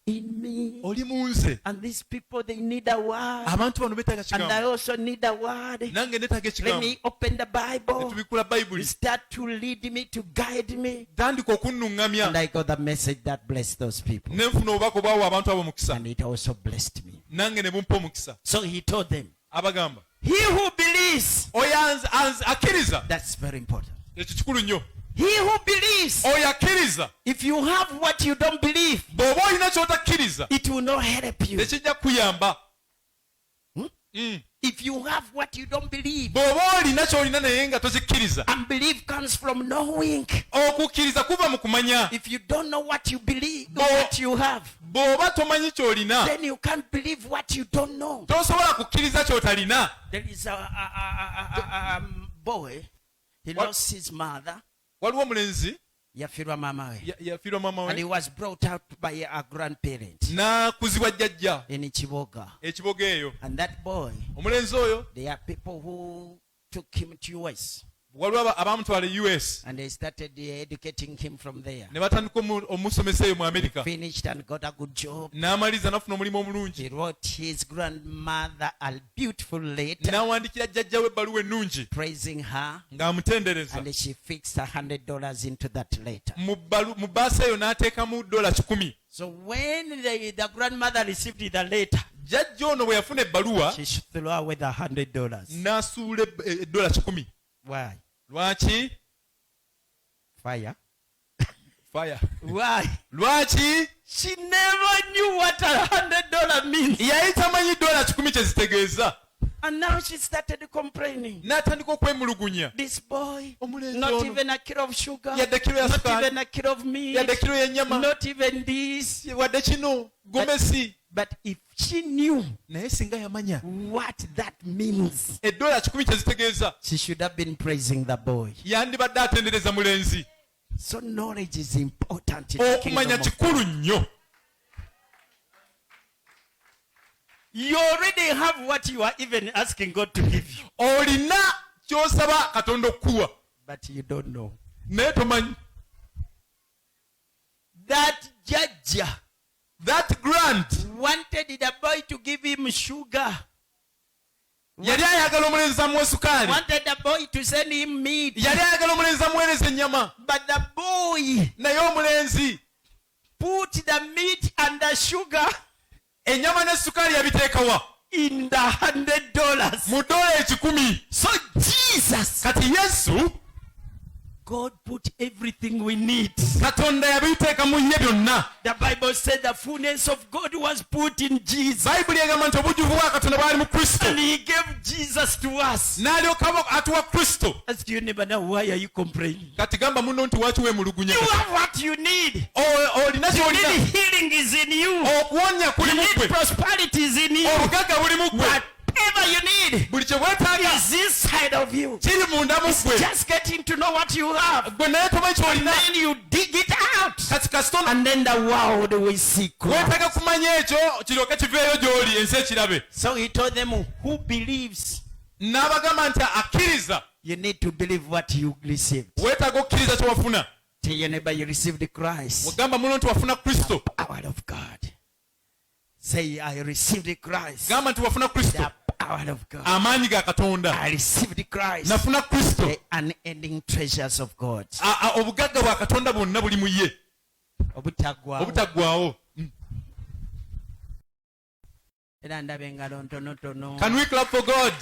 in me. Oli mu nze. And these people, they need a word. Abantu bano beetaaga And I kigambo. also need a word. Nange neetaaga Let ekigambo. me open the Bible. Tubikula Bayibuli. Start to lead me, to guide me. Tandika okunnuŋŋamya. And I got the message that blessed those people. Ne nfuna obubaka obwawa abantu abo mukisa. And it also blessed me. Nange ne bumpa omukisa. So he told them, Abagamba. he who believes, Oyo akkiriza. that's very important. Ekyo kikulu nnyo. He who believes, Oyo akkiriza. if you have what you don't believe, Bw'oba olina ky'otakkiriza. it will not help you. Tekijja kuyamba. If you have what you don't believe, Bw'oba olina ky'olina naye nga tokikkiriza. unbelief comes from knowing. Okukkiriza kuva mu kumanya. If you don't know what you believe, what you have, Bw'oba tomanyi ky'olina, then you can't believe what you don't know. tosobola kukkiriza ky'otalina. There is a boy, he What? lost his mother, Waliwo omulenzi yafiirwa mama we, yafiirwa maama and he we was brought up by a grandparent n'akuzibwa jjajja in Chiboga. ekiboga eyo. And that boy, Omulenzi oyo there are people who took him to US, waliwo abamutwala e US and they started educating him from there. ne batandika omusomesa eyo mu Amerika. Finished and got a good job. N'amaliza n'afuna omulimu He omulungi. wrote his grandmother a beautiful letter N'awandiikira jjajja we ebbaluwa ennungi praising her, ng'amutendereza. and she fixed $100 into that letter. Mu bbaasa eyo n'ateekamu $100. So when the grandmother received the letter, Jjajja ono bwe yafuna ebbaluwa she threw away the $100. n'asuula $100. Why? Lwaki? Fire. Fire. Why? Lwaki? She never knew what $100 means. Yali tamanyi $100 kye zitegeeza. And now she started complaining. N'atandika okwemulugunya. This boy, Omulenzi not ono even a kilo of sugar, yadde kiro ya not sukaali, even a kilo of meat, yadde kiro y'ennyama, not even this. wadde kino gomesi. But if she knew Naye singa yamanya what that means, $100 kye zitegeeza, she should have been praising the boy. yandibadde atendereza mulenzi. So knowledge is important in the kingdom Okumanya of kikulu nnyo. You already have what you are even asking God to give you, Olina ky'osaba Katonda okukuwa, but you don't know. naye tomanyi. That judge That grant wanted the boy to give him sugar, yali ayagala omulenzi amuwe sukaali, wanted the boy to send him meat, yali ayagala omulenzi amuweereza ennyama, but the boy naye omulenzi put the meat and the sugar ennyama ne sukaali yabiteekawa in the $100. mu $100. So Jesus, Kati Yesu, God put everything we need. Katonda yabiteeka mu ye byonna. The Bible said the fullness of God was put in Jesus, Bayibuli egamba nti obujjuvu bwa Katonda bwali mu Kristo. and He gave Jesus to us. N'alyoka atuwa Kristo. Ask you never know, why are you complaining? Kati gamba munno nti waki weemulugunya. You have what you need. Olina You ky'olina. need healing is in you. Okuwonya kuli You mu need ggwe. prosperity is in you. Obugagga buli mu ggwe. Whatever you need Buli kye weetaaga is inside of you. kiri munda mu ggwe. Just getting to know what you have. Ggwe naye tomanyi ky'olina. Then you dig it out. Kati kasitona And then the world will see Christ. weetaaga kumanya ekyo kiryoke kiveeyo gy'oli ensi ekirabe. So he told them, who believes? N'abagamba nti akkiriza. You need to believe what you received. Weetaaga okukkiriza kye wafuna. Tell your neighbor you received Christ. Wagamba muno nti wafuna Kristo. Power of God. Say, I received Christ. Gamba nti wafuna Kristo. The power of God. Amaanyi ga Katonda. I received Christ. Nafuna Kristo. The unending treasures of God. Obugagga bwa Katonda bwonna buli mu ye. Obutaggwaawo. Era ndaba engalo ntonotono. Can we clap for God?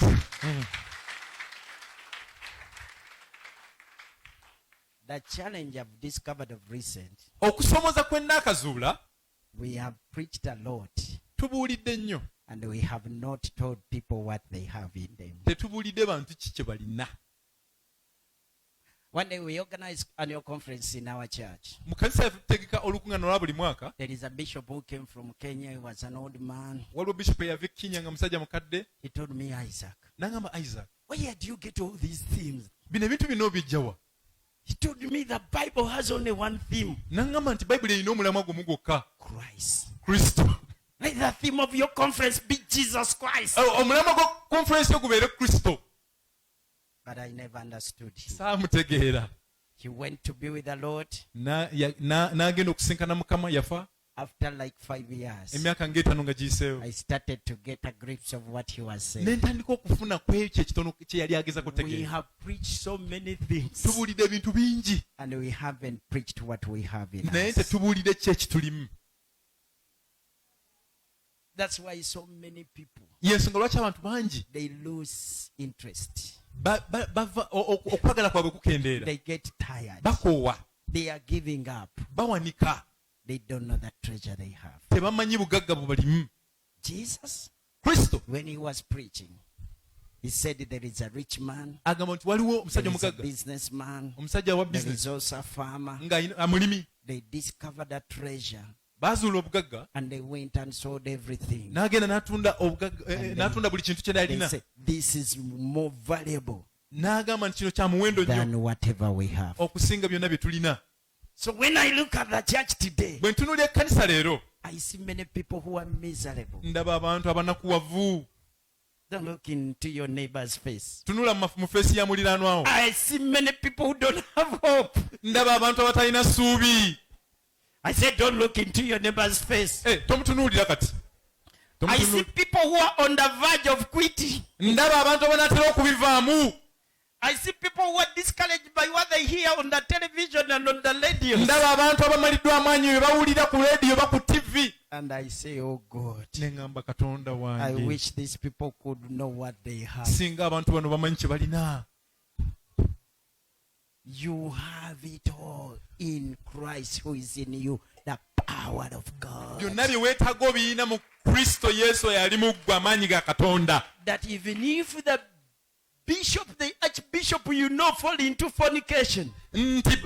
The challenge I've discovered of recent, Okusomoza kwe nnaakazuula, we have preached a lot tubuulidde nnyo. and we have not told people what they have in them. Tetubuulidde bantu ki kye balina. One day we organized annual conference in our church. Mu kanisa yaffe tutegeka olukuŋŋaana olwa buli mwaka. There is a bishop who came from Kenya. He was an old man. Waliwo bishop eyava e Kenya nga musajja mukadde. He told me, Isaac, N'agamba Isaac, where do you get all these themes? bino ebintu bino obijja wa? He told me the Bible has only one theme. N'agamba nti Bayibuli erina omulamwa gumu gwokka. Christ. Kristo. Let the theme of your conference be Jesus Christ. Omulamwa gwa conference yo gubeere Kristo. But I never understood him. Saamutegeera. He went to be with the Lord. N'agenda okusinkana Mukama yafa. After like 5 years, emyaka ng'etaano nga giyiseewo I started to get a glimpse of what he was saying. ne ntandika okufuna ku ekyo ekitono kye yali ageza We kutegeera. have preached so many things, Tubuulidde ebintu bingi and we haven't preached what we have in naye us. tetubuulidde ki ekitulimu. That's why so many people, Y'ensonga lwaki abantu bangi they lose interest. bava okwagala kwabwe kukendeera, They get tired. bakoowa, They are giving up. bawanika, They don't know the treasure they have. tebamanyi bugagga bwe balimu. Jesus, Kristo when he was preaching, he said there is a rich man, agamba nti waliwo omusajja there is a omugagga, businessman, omusajja wa there bizinesi is also a farmer. mulimi. They discovered a treasure, Baazuula obugagga and they went and sold everything. n'agenda n'atunda n'atunda buli kintu kye They yalina, said, this is more valuable n'agamba nti kino kya muwendo nnyo than whatever we have. okusinga byonna bye tulina. So when I look at the church today, Bwe ntunuulira ekkanisa leero I see many people who are miserable. ndaba abantu abanakuwavu. Don't look into your neighbor's face. Tunula mu feesi ya muliraanwawo, I see many people who don't have hope. ndaba abantu abatalina ssuubi. I said, don't look into your neighbor's face. Tomutunuulira kati. I see people who are on the verge of quitting. Ndaba abantu abanaatera okubivaamu. I see people who are discouraged by what they hear on the television and on the radio. Ndaba abantu abamaliddwa amaanyi bye bawulira ku leediyo ba ku TV. And I say, oh God, Ne ŋŋamba Katonda I wange, wish these people could know what they have. singa abantu bano bamanyi kye balina. You have it all in Christ who is in you, the power of God. Byonna bye weetaaga obiyina mu Kristo Yesu eyali mu ggwe, amaanyi ga Katonda. That even if the bishop, the archbishop, fall into fornication, Nti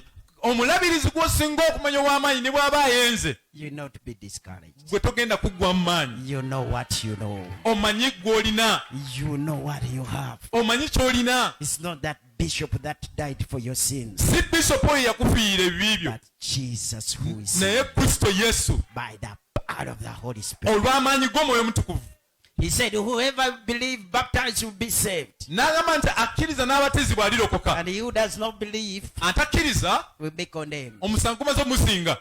omulabirizi gw'osinga okumanya ow'amaanyi ne bw'aba ayenze, you not be discouraged. gwe togenda kuggwa mu maanyi. You know what you know. Omanyi gw'olina, You know what you have. omanyi ky'olina. It's not that bishop that died for your sins, Si bishopu oyo yakufiira ebibi byo, but Jesus who is naye Kristo Yesu by the power of the Holy Spirit. olw'amaanyi g'omwoyo omutukuvu. He said, whoever believes baptized will be saved. N'agamba nti akkiriza n'abatizibwa alirokoka, And he who does not believe atakkiriza will be condemned. omusango gumaze omusinga.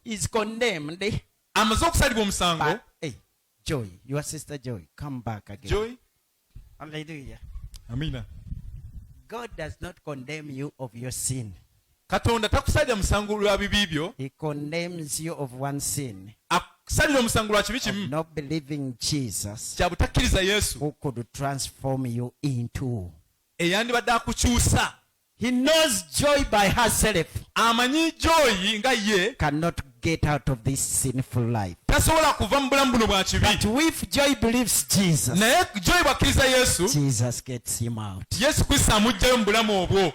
He's condemned. Amaze okusalibwa omusango. But, hey, Joy, your sister Joy, come back again. Joy, Hallelujah. amina. God does not condemn you of your sin. Katonda takusalira musango lwa bibi byo, He condemns you of one sin, akusalira omusango lwa kibi of kimu, not believing Jesus, kya butakkiriza Yesu who could transform you into. eyandibadde akukyusa. He knows Joy by herself Amanyi Joyi nga ye cannot get out of this sinful life. tasobola kuva mu bulamu buno bwa kibi, But if Joy believes Jesus, naye Joyi bw'akkiriza Yesu, Jesus gets him out. Yesu Kristo amuggyayo mu bulamu obwo.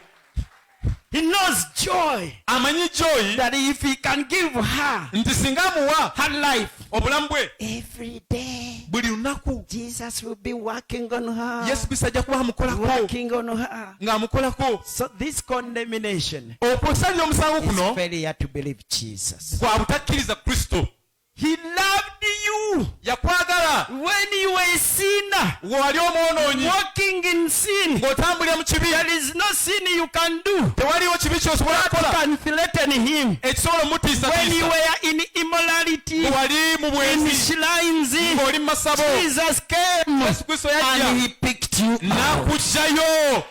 He knows Joy Amanyi Joyi that if he can give her nti singa amuwa her life obulamu bwe every day, buli lunaku, Jesus will be working on her, Yesu Kristo ajja kuba amukolako, working on her. ng'amukolako. So this condemnation Okusalira omusango is kuno failure to believe Jesus. kwa butakkiriza Kristo. He loved you Yakwagala when you were a sinner, ng'oli omwonoonyi, walking in sin. ng'otambulira mu kibi, There is no sin you can do tewaliwo kibi ky'osobola that kukola can threaten him. ekisobola When you omutiisatiisa. were in immorality, Wali mu in bwenzi, shrines, ng'oli mu masabo, Jesus came Yesu Kristo and yajja he picked you out. n'akuggyayo.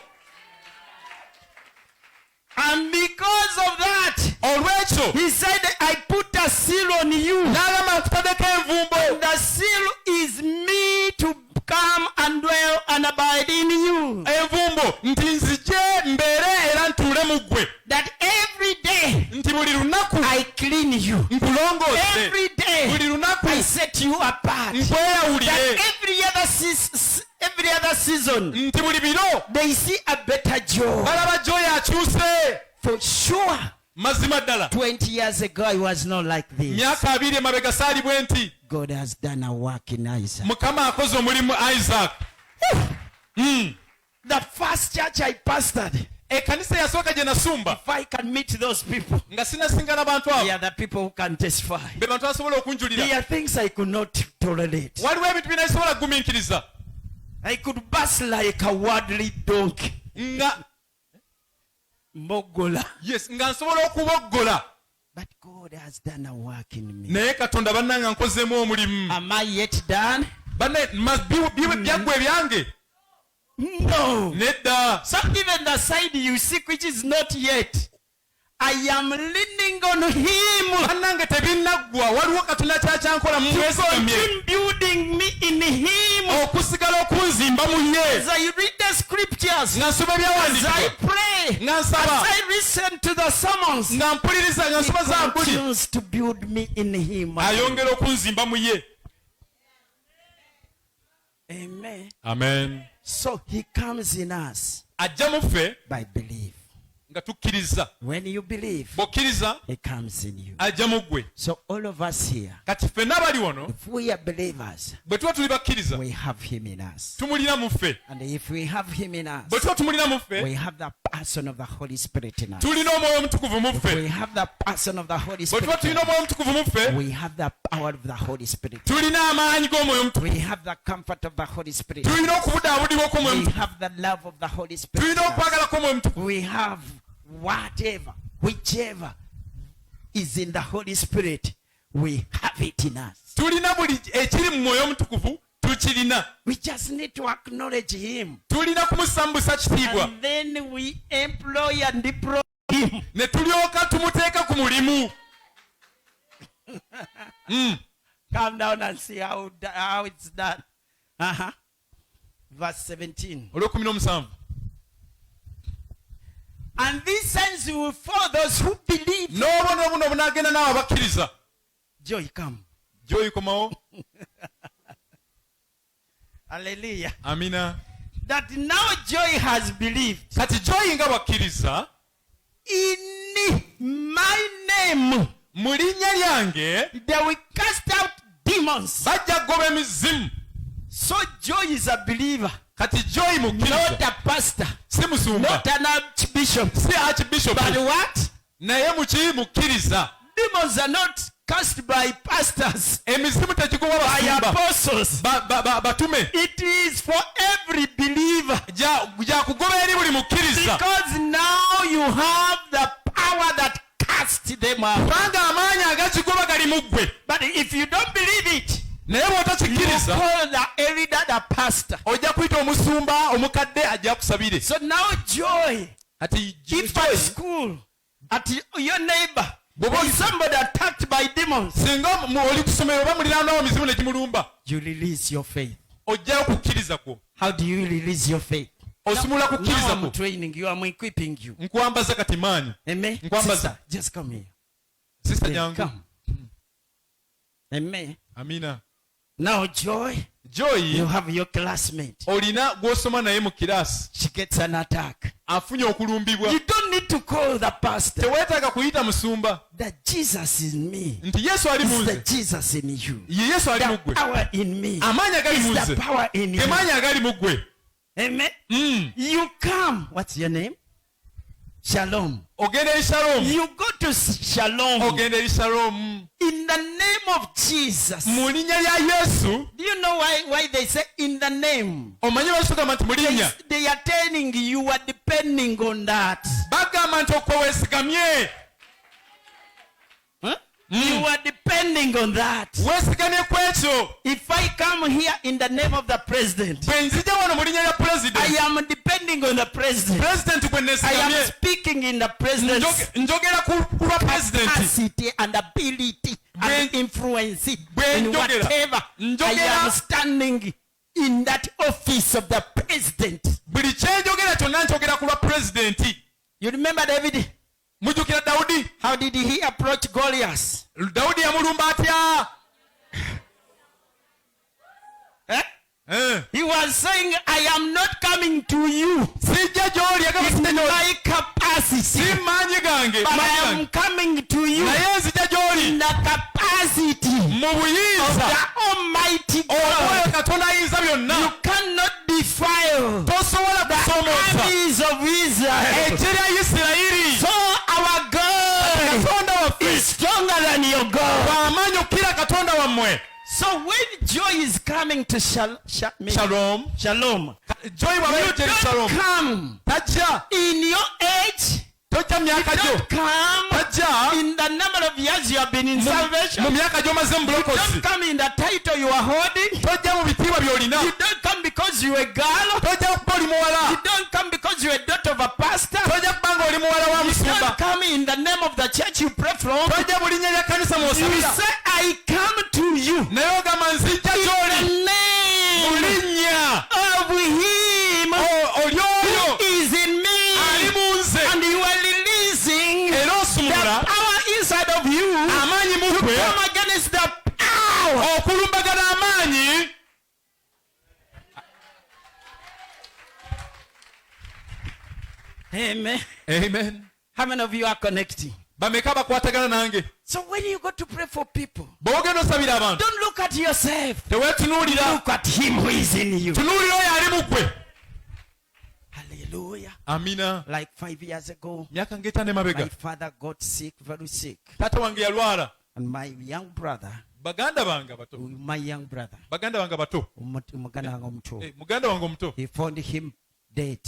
And because of that, Olw'ekyo he said, I put a seal on you. n'agamba nkutaddeko envumbo, The seal is me to come and dwell and abide in you. envumbo nti nzije mbeere era ntuule mu ggwe, That every day nti buli lunaku I clean you. nkulongoose, Every day buli lunaku I set you apart. nkweyawulire, That every other season nti buli biro they see a better joy. balaba Joyi akyuse. For sure, Mazima ddala 20 years ago I was not like this. myaka 20 emabega saali bwe nti. God has done a work in Isaac. Mukama akoze omulimu Isaac. The first church I pastored, Ekkanisa yasooka gye nasumba if I can meet those people, nga sinasingana bantu they abo, are the people who can testify. be bantu basobola okunjulira. There are things I could not tolerate. Waliwo ebintu bye nabisobola kugumiikiriza, I could burst like a worldly donkey. nga Mogola. yes, nga nsobola okuboggola. But God has done a work in me. naye katonda bannanga nkozeemu omulimu. Am I yet done? byaggwa ebyange No. nedda. So even the side you seek which is not yet, I am leaning on him bannange tebinnaggwa, waliwo katonda kyakyankola mu to mwesigamye continue building me in him. okusigala okunzimba mu ye. As I read the scriptures, nga nsoma as I ebyawandiikibwa, pray, nga as nsaba, I listen to the sermons, nga mpuliriza, nga he nsoma za mpuli, continues to build me in him. ayongera okunzimba mu ye. Amen. Amen. So he comes in us ajja mu ffe by belief. nga tukkiriza. When you believe, bw'okkiriza he comes in you. ajja mu ggwe. So all of us here, kati ffenna abali wano if we are believers, bwe tuba tuli bakkiriza we have him in us. tumulina mu ffe. And if we have him in us, bwe tuba tumulina mu ffe we have the person of the Holy Spirit in us. tulina omwoyo omutukuvu mu If we ffe. have the person of the Holy bwe Spirit tuba in tulina us, omwoyo omutukuvu mu ffe, we have the power of the Holy Spirit. tulina amaanyi g'omwoyo omutukuvu. We have the comfort of the Holy Spirit. tulina okubudaabudibwa kw'omwoyo We omutukuvu. have the love of the Holy Spirit. in tulina us. okwagala kw'omwoyo omutukuvu. We have whatever, whichever is in the Holy Spirit, we have it in us. tulina buli ekiri mu mwoyo omutukuvu tukirina. We just need to acknowledge him. tulina kumusambusa kitiibwa, And then we employ and deploy him. ne tulyoka tumuteeka ku mulimu. Come down and see how it's done. Verse 17. olw'ekumi n'omusanvu. And these signs will follow those who believe. n'obona obuno obunaagenda naawe abakkiriza. Joy come. gy'oyikomawo. Hallelujah. amina. That now joy has believed. kati gy'oyi nga bakkiriza In my name, mu linnya lyange they will cast out demons. bajja kugoba emizimu. So joy is a believer, kati gy'oyi not mukkiriza, a pastor, si musumba, not an archbishop. si archbishop, But what? naye muki mukkiriza. Demons are not cast by pastors, emizimu tegigoba by basumba, apostles. batume. It is for every believer. gya kugoba eri buli mukkiriza. Because now you have the power that casts them out. kubanga amaanyi agakigoba gali mu ggwe. But if you don't believe it, naye you bw'otakikkiriza call the elder the pastor. ojja kuyita omusumba omukadde ajja kusabire. So now joy. kati If at school, at your neighbor, there is somebody attacked by demons, singa oli ku ssomero oba muliraanwawo emizimu ne gimulumba, you release your faith. ojjayo kukkiriza kwo. How do you release your faith? osumula Now kukkiriza I'm kwo. training you, I'm equipping you. nkwambaza kati maanyi. Amen. Nkwambaza. Sister, just come here. sista Yeah, jangu. come. Amen. amina. Now joy, you gy'oyi have your classmate. olina gw'osoma naye mu kiraasi She gets an attack. afunye okulumbibwa. You don't need to call the pastor. teweetaaga kuyita musumba That Jesus is in me. nti yesu ali mu Is the nze, Jesus in you. ye yesu ali mu The ggwe. power in me. amaanyi agali mu Is the nze, power in you. gemaanyi agali mu ggwe. Amen. You come. What's your name? Shalom. ogenda eri shalom, You go to Shalom. ogenda eri shalom In the name of Jesus. mu linnya lya yesu. Do you know why they say in the name? omanyi lwaki tugamba nti mu linnya? They are telling you are depending on that. bagamba nti okwo weesigamye. Huh? You are depending on that. weesigamye ku ekyo. If I come here in the name of the president, bwe nzija wano mu linnya lya I pulezidenti, am depending on the president. pulezidenti gwe I am neesigamye. speaking in the president's njogera ku lwa pulezidenti. capacity and ability and Bwe- influence bwe in njogera. whatever I Njogera. am standing in that office of the president. buli kyenjogera kyonna njogera ku lwa pulezidenti. You remember David? mujjukira dawudi? How did he approach Goliath? dawudi yamulumba atya? He was saying, I am not coming to you sijja gy'oli in my capacity, si maanyi gange, but I am coming to you naye nzija in gy'oli the capacity mu of buyinza the Almighty omwoyo God. katonda ayinza You byonna. cannot defile tosobola the kusomooza armies of Israel. eggye lya isirayiri. So our God katonda waffe is stronger than your God. w'amaanyi okukira katonda wammwe. So when joy is coming to Shalom, shalom Shalom, joyi bw'aba you yogera don't shalom come tajja in your age, tojja mu myaka gyo Don't come tajja in the number of years you have been in salvation. mu myaka gy'omaze mu bulokozi Don't come in the title you are holding. tojja mu bitiibwa by'olina You don't come because you are a girl. tojja kuba oli You muwala don't come because you are a daughter of a pastor. tojja kuba nga oli muwala wa You musumba don't come in the name of the church you pray from. tojja mu linnya lya kanisa You mw'osabira say, I come to you. naye ogamba nzijja In gy'oli the mu name linnya of him oli oyo who is in me. ali mu nze And you are releasing era the osumula power inside of you amaanyi mu to ggwe come against the power. okulumbagana amaanyi Amen. amen How many of you are connecting? bameka bakwatagana nange So when you go to pray for people, bw'ogenda osabira abantu don't look at yourself. teweetunuulira Look at him who is in you. tunuulira oyo ali mu ggwe Hallelujah. amina Like 5 years ago, myaka ng'etaano my emabega father got sick, very sick. taata wange yalwala And my young brother, baganda bange abato baganda bange abato muganda wange omuto he found him dead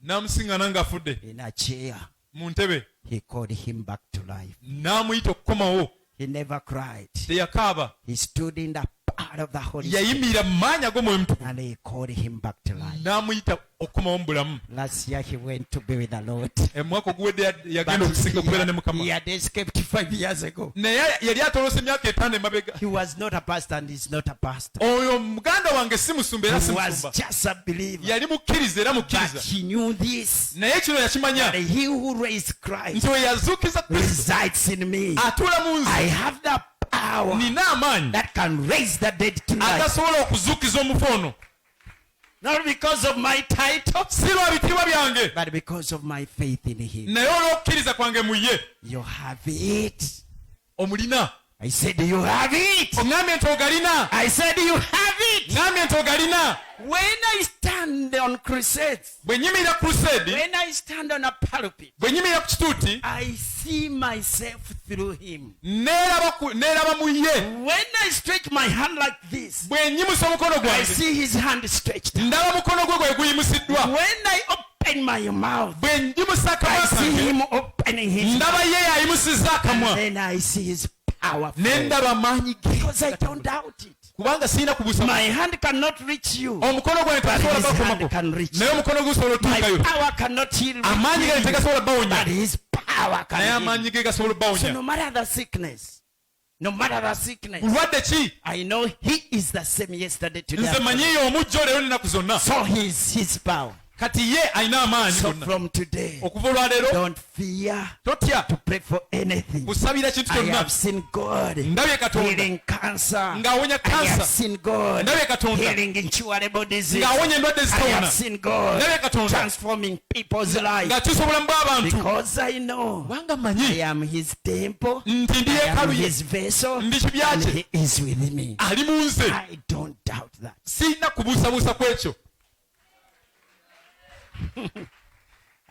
n'amusiŋŋana ng'afudde in a chair. mu ntebe He called him back to life. n'amuyita okukomawo He never cried. teyakaaba He stood in the power of the Holy Spirit yayimirira mu maanyi ag'omwoyo mutukuvu and he called him back to life. n'amuyita okukomawo mu bulamu Last year he went to be with the Lord. omwaka oguwedde yagenda But okusinga okubeera ne mukama he had escaped 5 years ago. naye yali atolose emyaka etaano emabega He was not a pastor and he's not a pastor. oyo muganda wange si musumba era si He was musumba just a believer. yali mukkiriza era But mukkiriza he knew this. naye kino yakimanya That he who raised Christ nti we yazuukiza kristo resides in me. atuula mu I nze have the power nina amaanyi that can raise the dead to life. agasobola okuzuukiza omufu ono Not because of my title, si lwa bitiibwa byange but because of my faith in him. naye olw'okukkiriza kwange mu ye You have it. omulina I said you have it. oŋŋambye nti ogalina I said you have it. ŋŋambye nti ogalina When I stand on crusades, bwe nyimirira crusade when I stand on a pulpit, bwe nyimirira ku kituuti I see myself through him. neeraba mu ye When I stretch my hand like this, bwe nyimusa omukono I gwange see his hand stretched. ndaba mukono gwe gwe guyimusiddwa When I open my mouth, bwe nyimusa I akamwa see kange him opening his mouth. ndaba ye yayimusizza akamwa Then I see his power. ne flow. ndaba amaanyi ge Because I don't doubt it. kubanga sirina kubuusa My hand cannot reach you. omukono gwange But tegusobola his hand bakomako can reach naye you. omukono gwe gusobola My otuukayo power cannot heal amaanyi gange you. tegasobola bawonya But his power naye can heal. amaanyi ge gasobola So bawonya no matter the sickness, no matter the sickness, bulwadde ki I know he is the same yesterday, today. nze and manyiyo omujjo leero n'ennaku zonna So his power. kati ye alina amaanyi So gonna from today, okuva olwaleero don't fear totya to pray for anything. kusabira kintu I kyonna have seen God ndabye katonda healing cancer. ng'awonya I have kansa seen God ndabye katonda healing incurable disease. ng'awonya endwadde I ezitawona have seen God ndabye katonda transforming people's lives. ng'akyusa obulamu bw'abantu Because I know kubanga I mmanyi am his temple, nti ndi I am yeekalu ye his vessel, ndi kibya and kye he is with me. ali mu nze I don't doubt that. sirina kubuusabuusa ku ekyo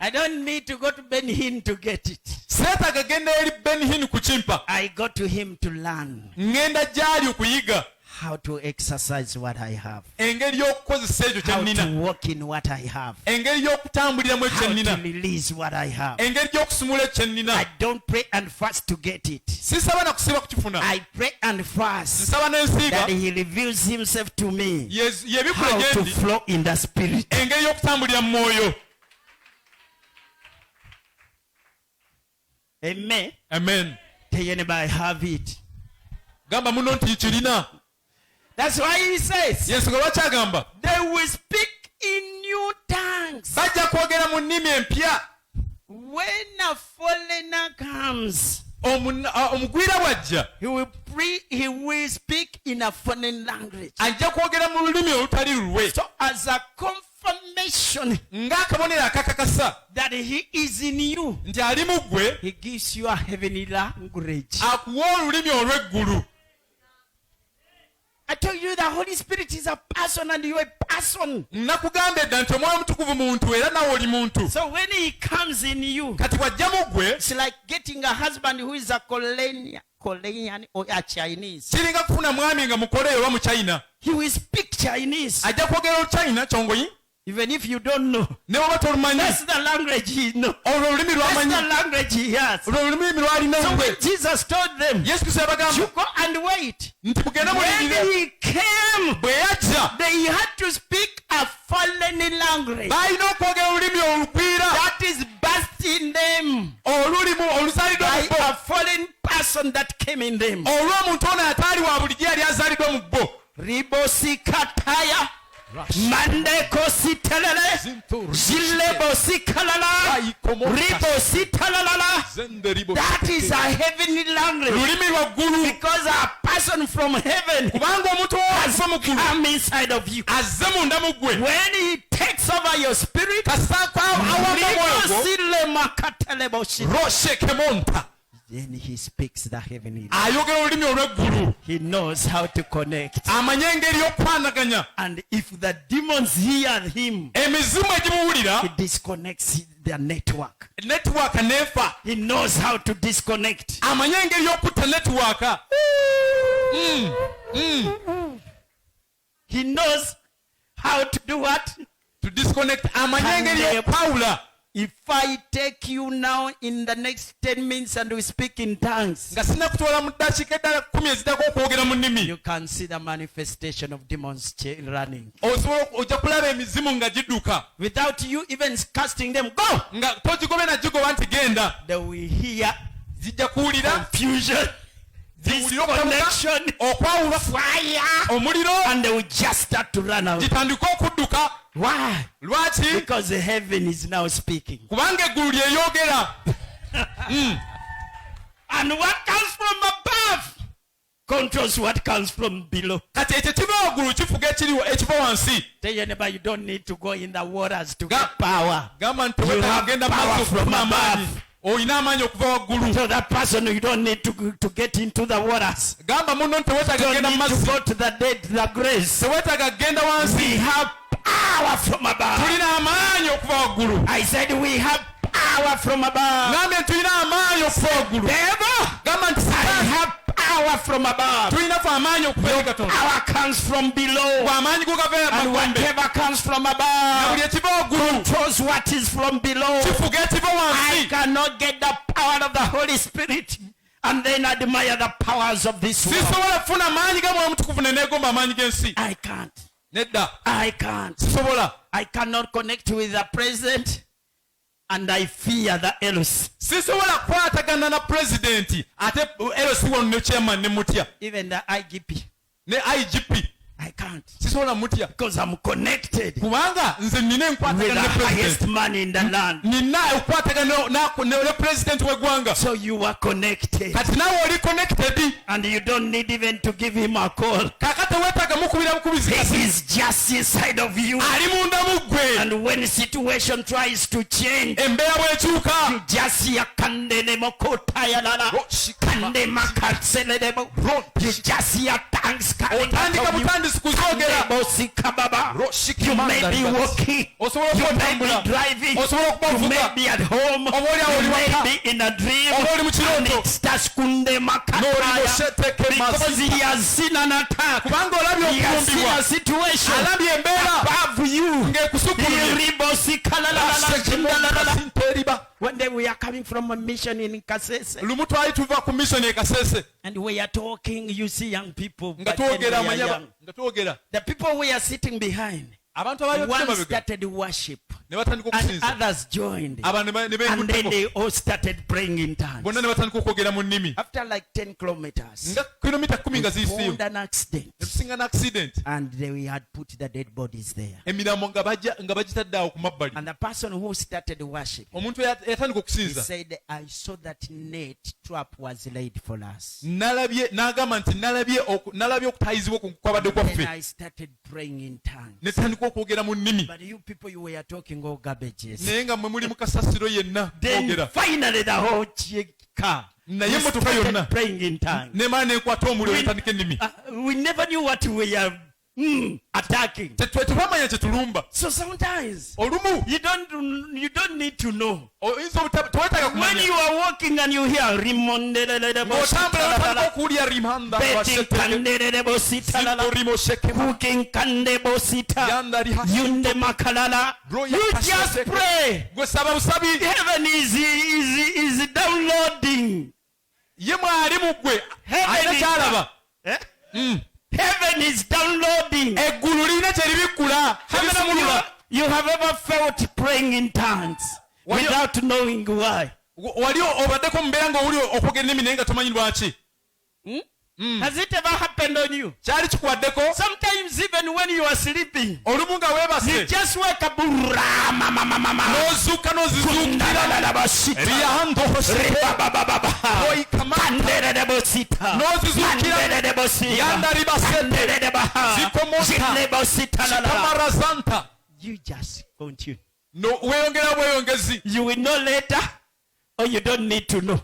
I don't need to go to Ben Hinn to get it. seetaaga genda eri benhin kukimpa I go to him to learn ŋŋenda gy'ali okuyiga how to exercise what I have, engeri y'okukozesa ekyo kye how nnina to walk in what I have, engeri y'okutambuliramu ekyo kye how to nnina release what I have. engeri gy'okusumula ekyo kye nnina I don't pray and fast to get it. sisaba na kusiba kukifuna I pray and fast nsaba n'ensiiba that he reveals himself to me, yebikula how gye to ndi flow in the spirit. engeri y'okutambulira mu mwoyo Amen. amen Tell anybody I have it. gamba muno nti kirina That's why he says yesu gwe lwakyagamba they will speak in new tongues. bajja kwogera mu nnimi empya When a foreigner comes, omugwira bw'ajja he will speak in a foreign language. ajja kwogera mu lulimi olutali lulwe So as a confirmation ng'akabonero akakakasa that he is in you, nti ali mu ggwe he gives you a heavenly language. akuwa olulimi olw'eggulu I tell you the Holy Spirit is a person and you are a person. nakugamba edda nti omwoyo mutukuvu muntu era nawe oli muntu So when he comes in you, kati bw'ajja mu ggwe it's like getting a husband who is a Korean or a Chinese. kiringa kufuna mwami nga mukoleyo oba mu china He will speak Chinese. ajja kwogera oluchina kyongoyi Even if you don't know, ne bw'oba tolumanyi that's the language he knows. olwo olulimi That's lwamanyi the language he has. olwo olulimi lwalina So ngwe when Jesus told them, yesu kristo yabagamba you go and wait. nti mugende When mulirire he came, bwe yajja they had to speak a foreign language balina okwogera olulimi olugwira that is burst in them olulimu olusalidde by mu bbo a foreign person that came in them. olw'omuntu ono ataali wa bulijjo yali azaliddwe mu bbo Ribosikataya, mandekositelele, zilebosikalala, ribositalala. That is a heavenly language. lulimi lwaggulu Because a person from heaven kubanga omuntu ova mu ggulu come inside of you. azze munda mu ggwe When he takes over your spirit, kasaka awamba mwoyo ribosilemakaleboshi, roshekemonta then he speaks the heavenly language. ayogera olulimi olw'eggulu He knows how to connect. amanye engeri y'okwanaganya And if the demons hear him, emizimu egimuwulira he disconnects the network. netiwaaka neefa He knows how to disconnect. amanye engeri y'okutta netiwaaka He knows how to do what? to disconnect amanye engeri y'okwawula If I take you now in the next 10 minutes and we speak in tongues, nga sinakutwala mu ddakiika eddala 10 eziddako okwogera mu nnimi you can see the manifestation of demons running. osobola ojja kulaba emizimu nga gidduka Without you even casting them, go! nga togigobe nagigoba nti genda They will hear zijja kuwulira confusion, disconnection, okwawula fire, omuliro and they will just start to run out. gitandike okudduka Why? lwaki Because the heaven is now speaking. kubanga eggulu lyeyogera And what comes from above controls what comes from below. kati ekyo kiva waggulu kifuga ekiva wansi Tell your neighbor you don't need to go in the waters to get power. gamba nti You tewetaaga have kugenda power maaso from okufuna amaanyi above. olina amaanyi okuva waggulu So that person you don't need to get into the waters. gamba muno nti tewetaaga You kugenda don't mu need to mazzi go to the dead, the grace. tewetaaga kugenda wansi We have power from above. tulina amaanyi okuva waggulu I said we have power from above. ngambye nti tulina amaanyi okuva waggulu Devil, gamba nti I Sitaani, have power from above. tulinafe amaanyi okuva eri katonda Power comes from below. bw'amaanyi gugava And magombe whatever comes from na above buli ekiva waggulu controls what is from below. kifuga ekiva I wansi cannot get the power of the Holy Spirit and then admire the powers of this world. sisobola kufuna amaanyi ga mwoyo omutukuvu ne neegomba amaanyi g'ensi I can't. nedda I can't. sisobola I cannot connect with the president and I fear the else. sisobola kukwatagana na pulezidenti ate erosi wano ne chairman ne mutya Even the IGP. ne igp I can't. sisobola mutya Because I'm connected with kubanga nze nina the enkwatagana ne highest pulezidenti man in the land. nina okukwatagana ne pulezidenti w'eggwanga So you are connected. kati naawe oli connected And you don't need even to give him a call. kaka teweetaaga mukubira bukubizi kasi He is just inside of you. ali munda mu ggwe And when situation tries to change, embeera bw'ekyuka you just hear kandene mokota yalala. Kande makatselelebo. You just hear thanks coming out otandika of you. butandisi kuzoogera Bosika baba. You may be walking. osobola You okuba may be otambula driving. osobola okuba You may ovuga be at home. Oba oli awo You oli may waka. be in a dream. Oba oli mu And kirooto. it starts kunde n'oli makataya. musheteke Because he mazita has seen an attack. kubanga olabye He has seen okufumbibwa a situation alabye embeera above you. ng'ekusukulumye Iribosikalalalala. One day we are coming from a mission in Kasese. lumu twali tuva ku mission e Kasese And we are talking, you see young people. nga but then twogera we are amanya young. nga twogera The people we are sitting behind. abantu abayotse One mabega started worship. ne batandika And okusinza others joined. abantu ne And then beeguddeko they all started praying in tongues. bonna ne batandika okwogera mu nnimi After like 10 kilometers, nga kilomita 10 nga we ziyisiyo found an accident. ne tusinga na accident And we had put the dead bodies there. emirambo nga bagitadde awo ku mabbali And the person who started worship, omuntu yatandika he okusinza said, I saw that net trap was laid for us. n'agamba nti nalabye okutayizibwa kwabadde Then kwaffe I started praying in tongues. ne tutandika okwogera mu nnimi But you people, you were talking all garbages. naye nga mwe muli mu kasasiro yenna Then kwogera finally the whole car naye we emmotoka yonna started praying in tongues. nemala nenkwata omuliro netandika ennimi We never knew what we are attacking. Tetwamanya tetulumba. So sometimes Olumu. you don't need to know. When you are walking and you hear you just pray. Heaven is downloading. Heaven is downloading. You have ever felt praying in tongues without knowing why? Has it ever happened on you? Sometimes even when you are sleeping, you just wake up. You just continue. You will know later, or you don't need to know.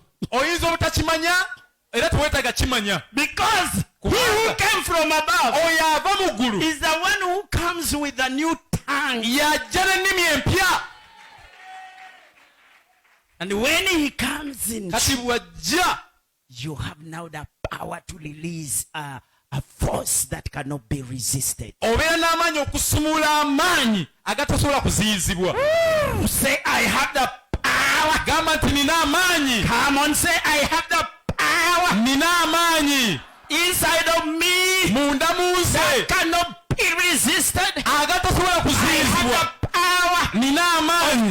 Because he who came from above is the one who comes with a new tongue. And when he comes in, you have now the power to release a force that cannot be resisted. Say, I have the power. Come on, say, I have the power inside of me that cannot be resisted. I have the power of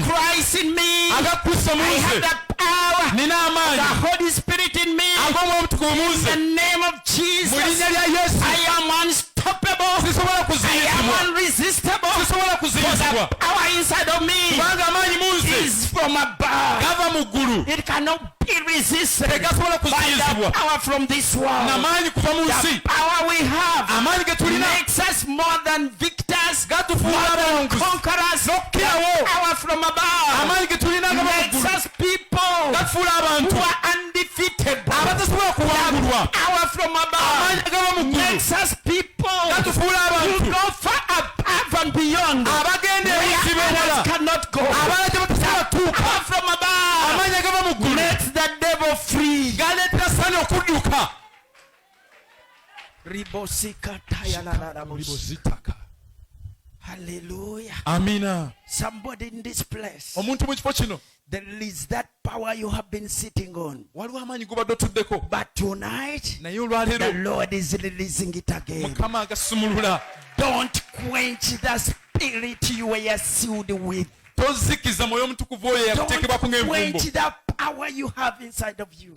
Christ in me. I have the power of the Holy Spirit in me. In the name of Jesus, I am unstoppable. I am unresistible. For the power inside of me is from above. It cannot be resisted by the power from this world. The power we have makes us more than victors, more than conquerors. The power from above makes us people who are undefeatable. The power from above makes us people who go far above and beyond where others cannot go. The power from above makes the devil free. Hallelujah. Amina. Somebody in this place, Omuntu there is that power you have been sitting on. But tonight, the Lord is releasing it again. Don't quench the spirit you were sealed with. Don't quench the power you have inside of you.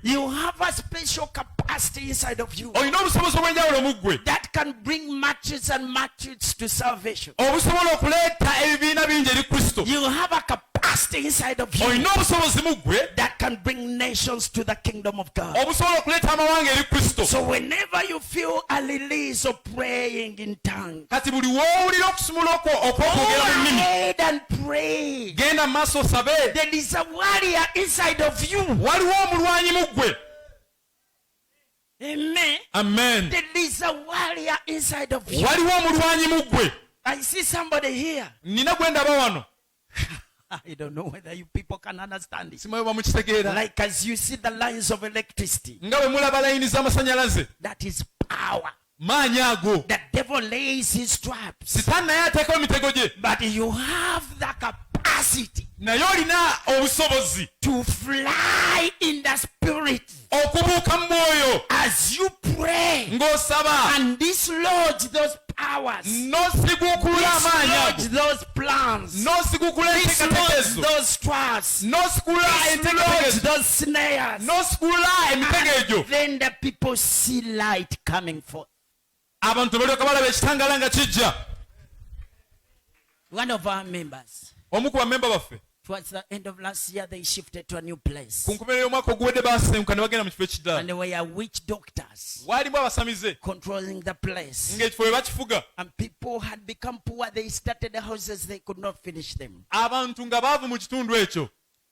You have a special capacity inside of you that can bring matches and matches to salvation. You have a capacity inside of you that can bring nations to the kingdom of God. So whenever you feel a release of praying in tongues, go ahead and pray. There is a warrior inside of you. Amen. Amen. There is a warrior inside of you. I see somebody here. I don't know whether you people can understand it. Like as you see the lines of electricity, that is power. The devil lays his traps, but you have the capacity to fly in the spirit as you pray and dislodge those powers, dislodge those plans, dislodge those traps, dislodge those snares. And then the people see light coming forth. One of our members, towards the end of last year, they shifted to a new place. And there were witch doctors controlling the place. And people had become poor. They started the houses, they could not finish them.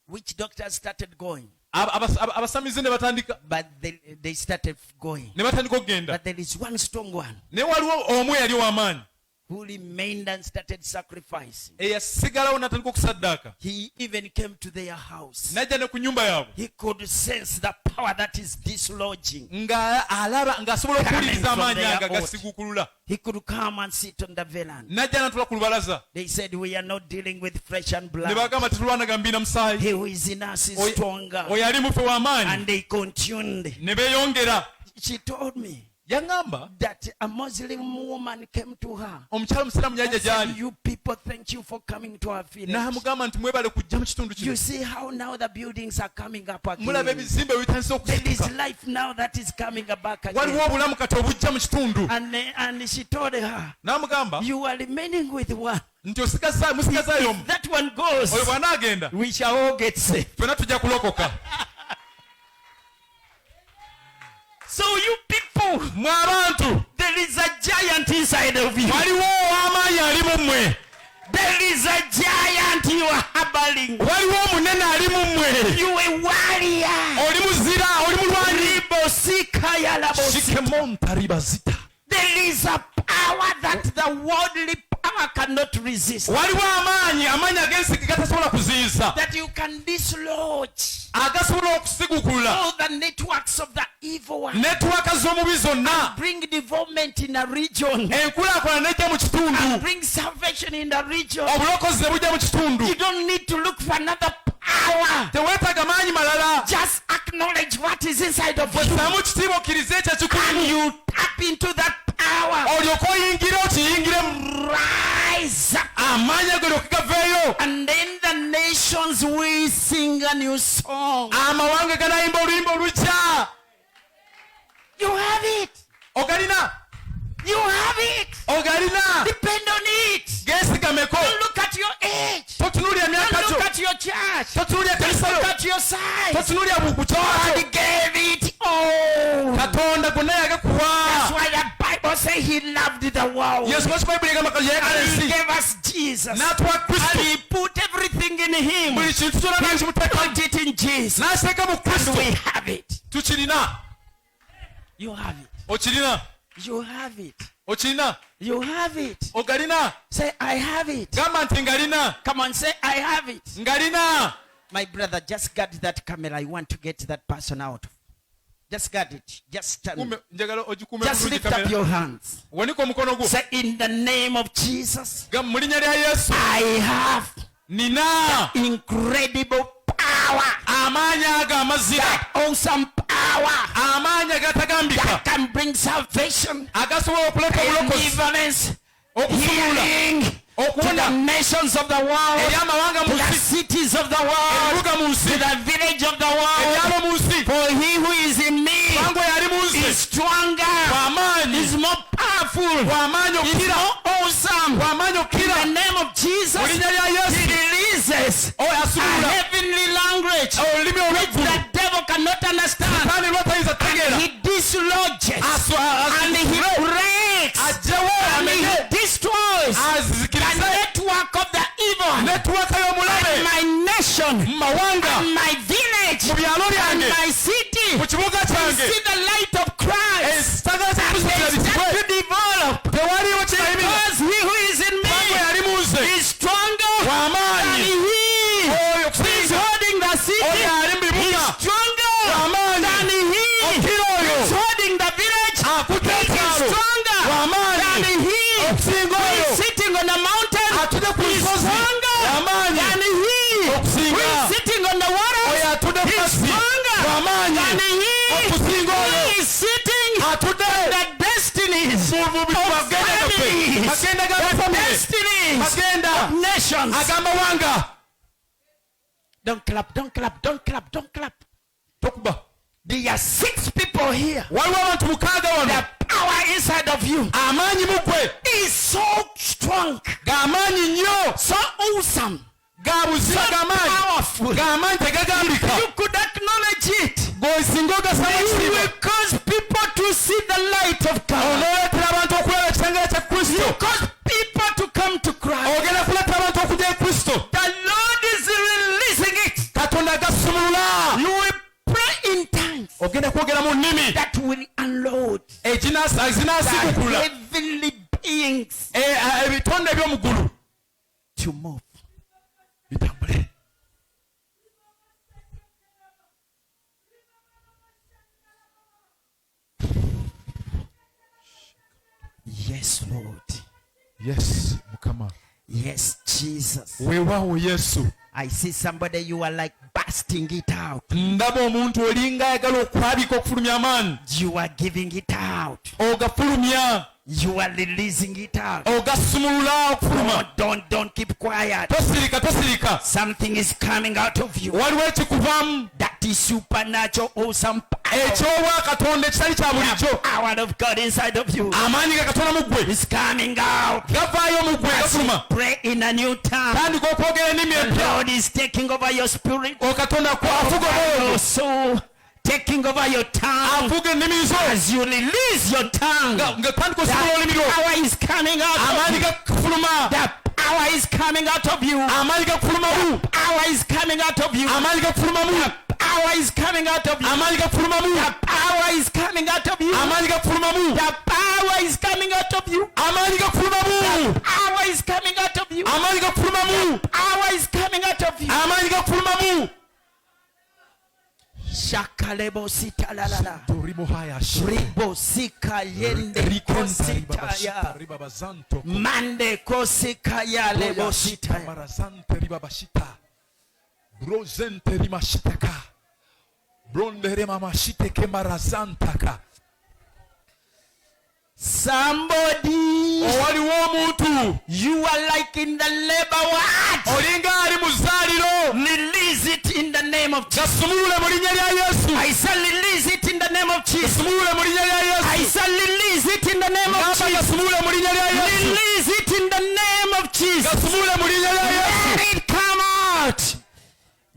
Witch doctors started going. abasamize ne batandika but they started going. ne batandika okugenda But there is one strong one ne waliwo omu yali w'amaanyi who remained and started sacrificing. eyasigalawo n'atandika okusaddaaka. He even came to their house. n'ajja ne ku nnyumba yaabwe He could sense the power that is dislodging. ng'alaba ng'asobola okuwuliriza amaanyi aga gasiguukulula. He could come and sit on the veranda. n'ajja n'atula ku lubalaza. They said, we are not dealing with flesh and ne blood. bagamba tetulwanaga mbiina musaayi. He who is in us is stronger. oyo ali mufe w'amaanyi. And they continued. ne beeyongera. She told me yaŋŋamba that a Muslim woman came to her. omukyala musiraamu yajja Said, gy'ali you people, thank you for coming to our village. n'amugamba nti mwebale kujja mu kitundu You kino. see how now the buildings are coming up mulaba again. ebizimbe bitandise There is okusituka. life now that is coming back waliwo again. obulamu kati obujja mu kitundu. And she told her, n'amugamba you are remaining with one. nti musigazaayo omu. That one goes. oyo bw'anaagenda We shall all get saved. ffenna tujja kulokoka. So you people, mwe abantu there is a giant inside of you. waliwo ow'amaanyi ali mu mmwe. There is a giant you are harboring. waliwo omunene ali mu mmwe. You a warrior. oli muzira oli mulwanyi. Ribosika ya labosi. shikemontaribazita. There is a power that the worldly power cannot resist. waliwo amaanyi ag'ensi gatasobola kuziyiza. That you can dislodge agasobola okusigukulula all the networks of the evil one. netiwaaka z'omubi zonna. Bring development in a region. enkulaakulana nejja mu kitundu. Bring salvation in the region. obulokozi ne bujja mu kitundu. You don't need to look for another power. teweetaaga maanyi malala. Just acknowledge what is inside of you. bwesaamu kitiibwa okkiriza ekyo And kikulu. you tap into that power. olyoka oyingire okiyingiremu. Rise up. amaanyi ago lyoke gaveeyo. And then the nations will sing a new song. amawanga ganayimba oluyimba olujja. You have it. ogalina. You have it. ogalina. Depend on it. geesigameko. Don't look at your age. totunuulya myaka Don't kyo. look at your church. totunuulya Don't ekkanisa look yo. at your size. totunuulya bukukyo. God gave it all. katonda gonna That's yagakuwa. why the Bible says he loved the world. yesu lwaki bayibuli egamba yayagala And he ensi. gave us Jesus. n'atuwa And kristo. he put everything in him. buli kintu kyonna Put n'akimutekamu. it in Jesus. n'akiteeka mu And kristo. we have it. tukirina. You have it. okirina. You have it. okirina. You have it. ogalina. Say, I have it. gamba nti ngalina. Come on, say, I have it. ngalina. My brother, just guard that camera. I want to get that person out. Just guard it. Just stand. njagala ogikuume Just bulungi lift up kamera. your hands. wanika omukono gwo. Say, in the name of Jesus, gamba mu linnya lya yesu. I have nina incredible power. amaanyi ago amazira. That awesome power amaanyi agatagambika. that can bring salvation, agasobola okuleeta obulokozi. deliverance, okufunula. healing to the okuwona. nations of the world, eri amawanga to mu the nsi. cities of the world, ebibuga mu nsi. to the village of the world. ebyalo mu nsi. For he who is in me kubanga oyo ali mu nsi. is stronger, w'amaanyi. is more powerful, w'amaanyi is okukira. more awesome. w'amaanyi In okukira. the name of Jesus, mu linnya lya he yesu. releases oyo a asumula. heavenly language olulimi which olw'eggulu. the devil cannot understand. kandi lwatayinza kutegeera. He dislodges and he breaks ajjewo and he amenye. destroys the azizikirize. network of the evil. netiwaaka y'omulabe. My nation, mu mawanga. my village, mu byalo and byange. my city mu kibuga see kyange. the light of Christ. ekitagala kya And kristo they kirabikibwe. start to develop. tewaliwo kirayimira. Because he who is in kubanga me yali mu nze. is stronger than w'amaanyi. he oyo who is kusinga. holding the city. oyo ali mu He is bibuga. stronger w'amaanyi. than he okukira who oyo. is holding the village. akutte He is ekyalo. stronger w'amaanyi. than he okusinga who oyo. is sitting on a mountain. atudde ku He is lusozi. stronger w'amaanyi. than he who okusinga. is sitting on the water. oyo atudde He is pasi. stronger w'amaanyi. than he okusinga oyo. who is sitting atudde the destinies mu of magenda gaffe. families, magenda ga the famire. destinies magenda of nations. ag'amawanga. Don't clap, don't clap, don't clap, don't clap. tokuba. There are 6 people here. waliwo abantu mukaaga wano. The power inside of you amaanyi mu ggwe. is so strong, g'amaanyi nnyo. so awesome, ga so buzima g'amaanyi. powerful. g'amaanyi tegagambika. You could acknowledge it. bw'osinga ogasaba You ekitiibwa. will cause people to see the light of God. onooleetera abantu okulaba ekitangala kya kristo. You cause people to come to Christ. ogenda kuleeta abantu okujja e kristo. The Lord is releasing it. katonda gasumulula. You will nnimi that will unload ezinaasikukula heavenly beings ebitonde eby'omu ggulu to move. bitambule. Yes, Lord. Yes, Mukama. Yes, Jesus. Weewaawo Yesu. I see somebody, you are like busting it out. ndaba omuntu olinga ayagala okwabika okufulumya amaanyi You are giving it out. ogafulumya You are releasing it out. ogasumulula okufuluma Don't keep quiet. tosirika Something is coming out of you. waliwo ekikuvaamu That is supernatural, awesome power. eky'obwakatonda ekitali kya bulijjo The power of God inside of you amaanyi ga katonda mu ggwe is coming out. gavaayo mu ggwe As you gafuluma pray in a new tongue, tandika okwogera ennimi the empya Lord is taking over your spirit, okatonda kwafuga your obwongo soul, taking over your tongue. afuga ennimi zo As you release your tongue, nga tandika osumula olulimi the lwo power is coming out of amaanyi you. gakufuluma The power is coming out of you. amaanyi gakufulumamu Power is coming out of you. amaanyi gakufulumamu Power is coming out of you. amaanyi gakufulumamu The power is coming out of you. amaanyi gakufulumamu The power is coming out of you. amaanyi gakufulumamu Power is coming out of you. amaanyi gakufulumamu Power is coming out of you. amaanyi gakufulumamu Shakalebo sita la la la. Torimo haya Ribo sika yende kosita ya. Mande kosika ya lebo sita ya. marazante ribabashita. Brozente rimashitaka. Brondere mamashiteke marazantaka. Somebody, waliwo omuntu you are like in the labor ward. olinga ali mu zzaaliro Release it in the name of Jesus. gasumulule mu linnya lya yesu I shall release it in the name of Jesus. gasumulule mu linnya lya I yesu shall release it in the name of gamba Jesus. gasumulule mu linnya lya yesu Release it in the name of Jesus. gasumulule mu linnya lya yesu Let it come out.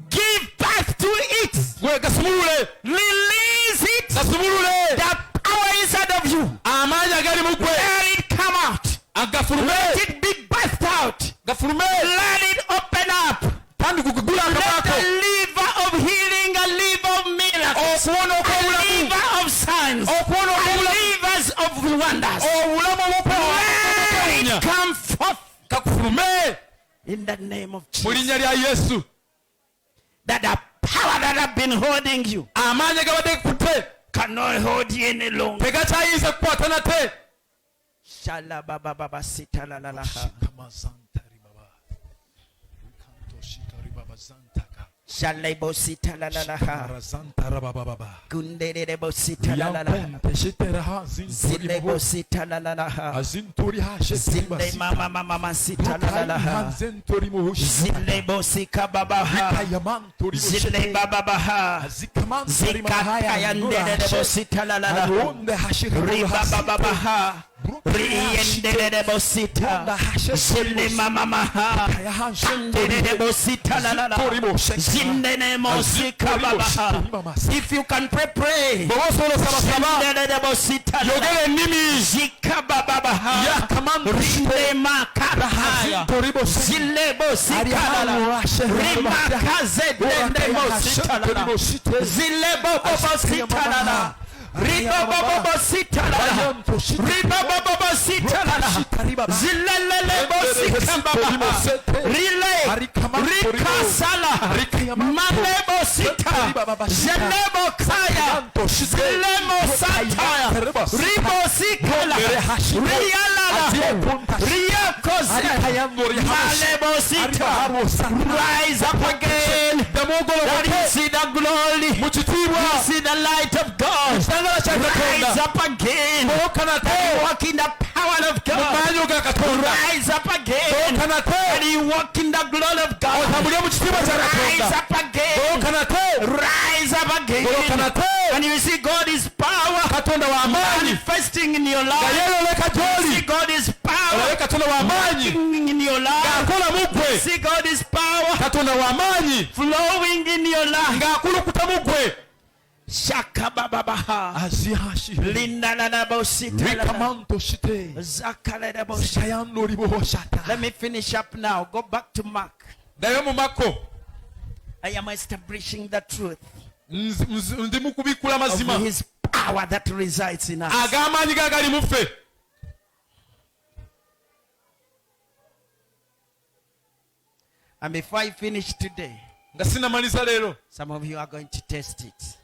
Give birth to it. gwe gasumulule Release it. gasumulule The power inside of you. amaanyi agali mu gwe Let it come out. agafulume Let it be birthed out. gafulume Let it open up. tandika okugula Let akamaako the liver of healing, a liver of miracles, okuwona a okw'obulamu liver of signs, okuwona a okw'obulamu livers of wonders. obulamu Let obw'okwewonya it come forth kakufulume in the name of mu Jesus. linnya lya yesu That the power that have been holding you amaanyi agabadde kutte cannot hold you any longer. tegakyayinza kukwata nate Shalabababa sitalalalaha. Kamazanta ribaba. Kanto shika ribabazantaka. Shalebo sitalalalaha. Marazanta rabababa. Gunderebo sitalalalaha. Yampente shiteraha zintori Zilebo mo. sitalalalaha. Azintori ha Zile shiteri mama sitalalalaha. Zentori mo Zilebo sikababaha. Kayamantori Zile bababaha. Zikamantori Zikataya nderebo sitalalalaha. Aronde hashira Ribababaha. Rienderebo sita. Zile mamaha. Nderebo sitalalalaha. Zindenemo sikababaha. If you can pray. bw'oba osobola osabasaba Nderebo sitalalalaha. yogera ennimi Zikababaha. yakamando Rilema karahaya. Zilebo sikalala. Rimakaze dendebo sitalala. Zilebo bobo sitalala. Ribo bobo sitalala. Ribo bobo sitalala. Zilelelebo sikambaba. Rile. Rikasala. Malebo sita. Zelebo kaya. Zilemo sataya. Ribo sikala. Rialala. Riakoze. Malebo sita. Rise up again. That you see the glory. You see the light of God. Rise up again. And walk in the power of God. Rise up again. And you walk in the glory of God. Rise up again. Rise up again. And you see God is power manifesting in your life. You see God is power working in your life. You see God is power flowing in your life. Shaka babaha. Linda la la bosita. Zakala la bosita. Let me finish up now. Go back to Mark. ddayo mu Makko I am establishing the truth ndi mu kubikula of mazima his power that resides in us. Agamanyi gagali muffe. And before I finish today, some of you are going to test it.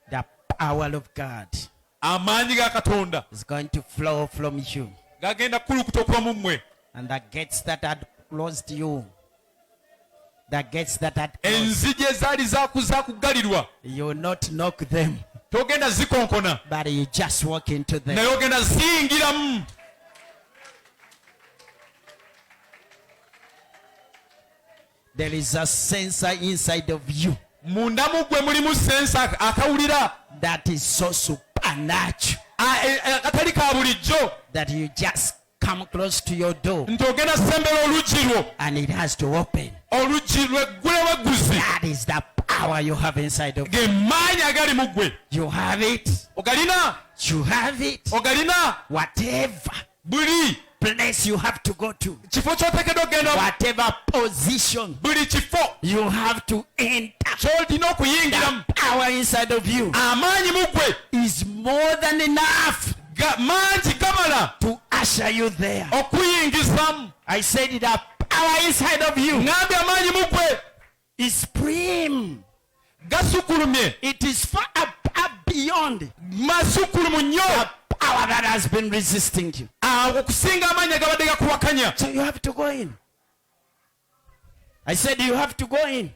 The power of God is going to flow from you. And the gates that had closed you, the gates that had closed, you will not knock them, but you just walk into them. There is a sensor inside of you that is so supernatural that you just come close to your door and it has to open. That is the power you have inside of you. You have it. You have it. Whatever place you have to go to, whatever position you have to enter, the power inside of you is more than enough to usher you there. I said the power inside of you is supreme. It is far beyond the power that has been resisting you. So you have to go in. I said you have to go in.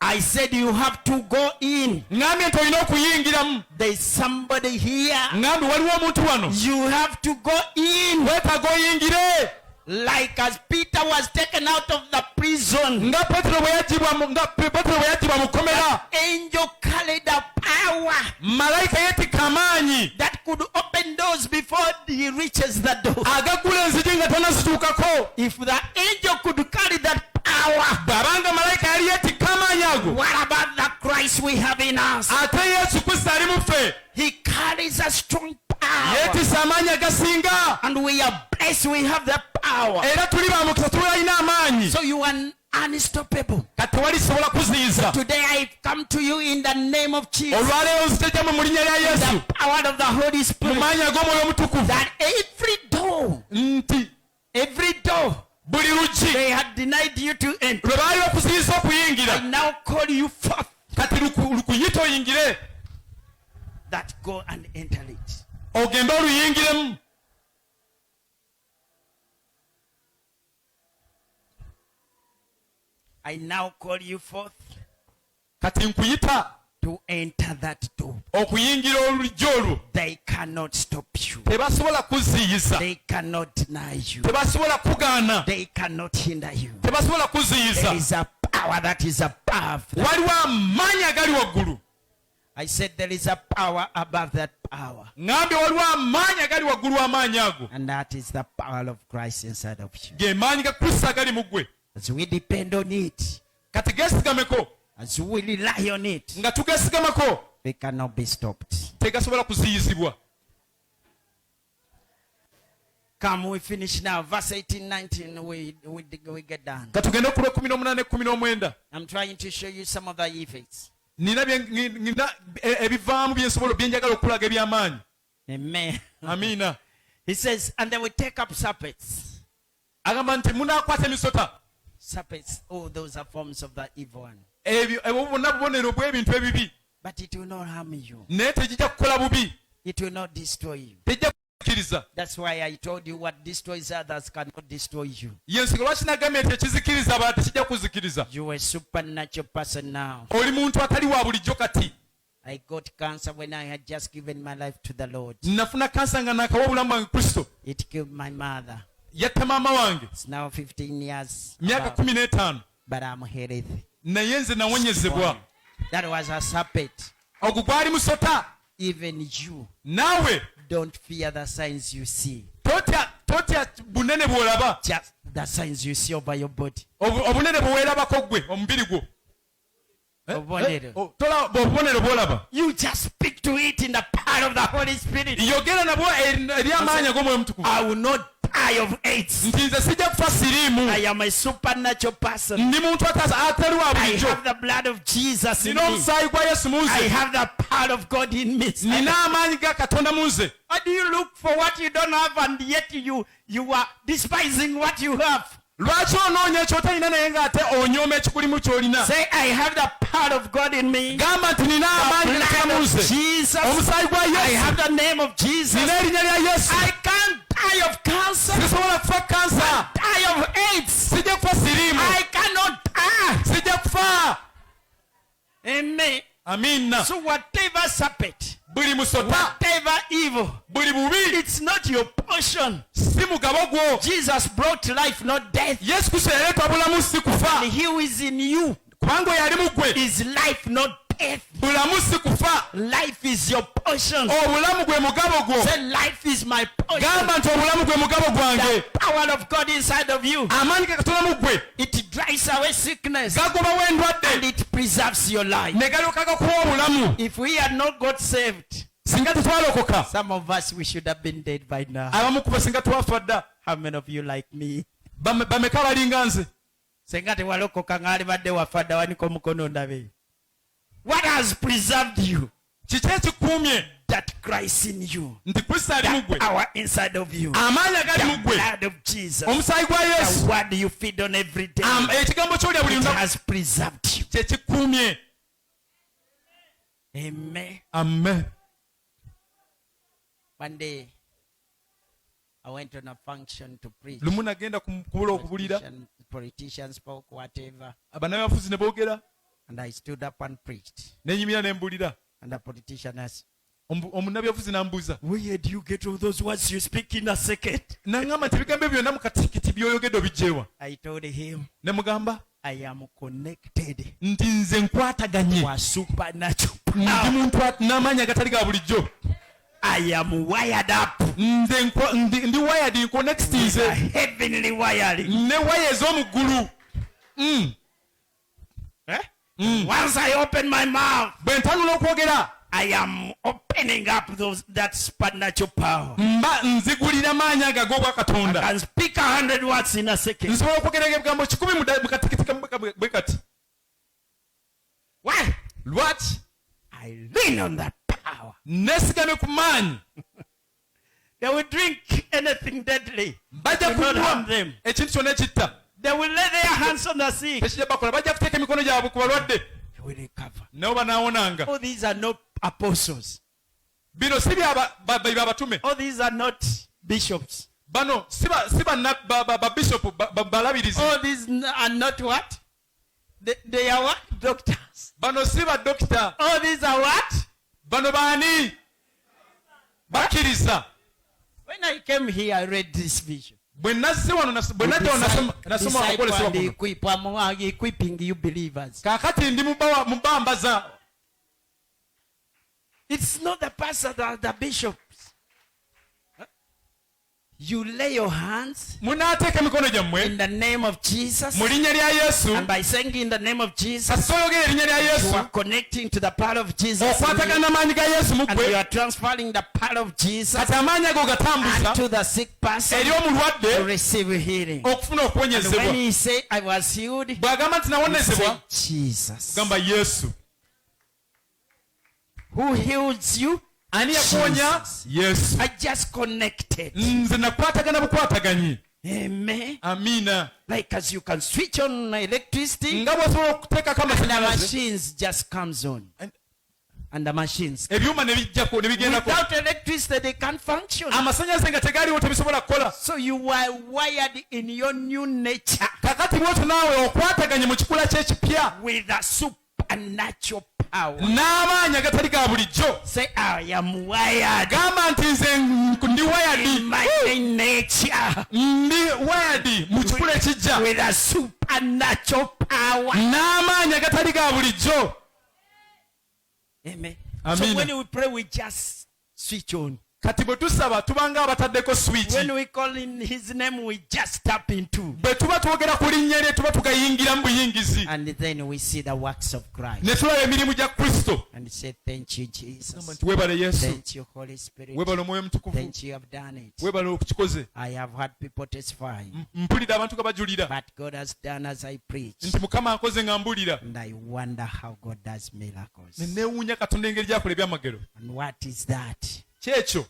I said you have to go in. There is somebody here. You have to go in. Like as Peter was taken out of the prison, the angel carried the power that could open doors before he reaches the door. If the angel could carry that power, what about the Christ we have in us? He carries a strong power, and we are blessed we have the power. So you are unstoppable. Today I come to you in the name of Jesus, the power of the Holy Spirit, that every door they had denied you to enter, I now call you forth, that go and enter it. I now call you forth to enter that door. They cannot stop you. They cannot deny you. They cannot hinder you. There is a power that is above that. I said there is a power above that power. And that is the power of Christ inside of you. As we depend on it, as we rely on it, they cannot be stopped. Come, we finish now. Verse 18, 19, we get done. I'm trying to show you some of the effects. Amen. Amina. He says, and they will take up serpents. Serpents, oh, those are forms of the evil one. But it will not harm you. It will not destroy you. That's why I told you what destroys others cannot destroy you. You are a supernatural person now. I got cancer when I had just given my life to the Lord. It killed my mother. It's now 15 years. But I'm healthy. That was a serpent. Even you don't fear the signs you see. Just the signs you see over your body. You just speak to it in the power of the Holy Spirit. I will not die of AIDS. I am a supernatural person. I have the blood of Jesus in me. I have the power of God in me. Why do you look for what you don't have and yet you are despising what you have? Say, I have the power of God in me. The blood of Jesus. I have the name of Jesus. I can't die of cancer. Die of AIDS. I cannot die. Amen. So whatever serpent, whatever evil, it's not your portion. Jesus brought life, not death. And he who is in you is life, not death. Life is your portion. Say, life is my portion. The power of God inside of you, it drives away sickness and it preserves your life. If we had not got saved, some of us, we should have been dead by now. How many of you like me? What has preserved you? That Christ in you, that power inside of you, the blood of Jesus, the word you feed on every day, it has preserved you. Amen. One day, I went on a function to preach. Politicians spoke, whatever. And I stood up and preached. And the politician asked, where do you get all those words you speak in a second? I told him, I am connected to a supernatural power. I am wired up with a heavenly wiring. Once I open my mouth, I am opening up that supernatural power. I can speak 100 words in a second. Why? What? I lean on that power. They will drink anything deadly. But do not harm them. They will lay their hands on the sick. They will recover. Oh, these are not apostles. Oh, these are not bishops. Oh, these are not what? They are what? Doctors. Oh, these are what? When I came here, I read this vision. Equipping you believers. It's not the pastor, the bishops. You lay your hands in the name of Jesus, and by saying in the name of Jesus, you are connecting to the power of Jesus, and you are transferring the power of Jesus to the sick person to receive healing. And when he said, I was healed, he said, Jesus. Who heals you? Jesus. Yes. I just connected. Amen. Like as you can switch on electricity, and the machines just comes on. And the machines. Without electricity, they can't function. So you are wired in your new nature with a supernatural power. Say, I am wired in my nature with a supernatural power. Amen. So when we pray, we just switch on. kati bwe tusaba tubanga abataddeko switch. When we call in his name, we just tap into. Bwe tuba twogera ku linnya lye tuba tugayingira mu buyingizi. And then we see the works of Christ. Ne tulaba emirimu gya Kristo. And say, thank you, Jesus. Weebale Yesu. Thank you, Holy Spirit. Weebale Omwoyo Mutukuvu. Thank you, have done it. Weebale okukikoze. I have had people testify. Mpulira abantu nga bajulira. But God has done as I preach. Nti Mukama akoze nga mbulira. And I wonder how God does miracles. Ne neewuunya Katonda engeri gy'akola ebyamagero. And what is that? Kyekyo.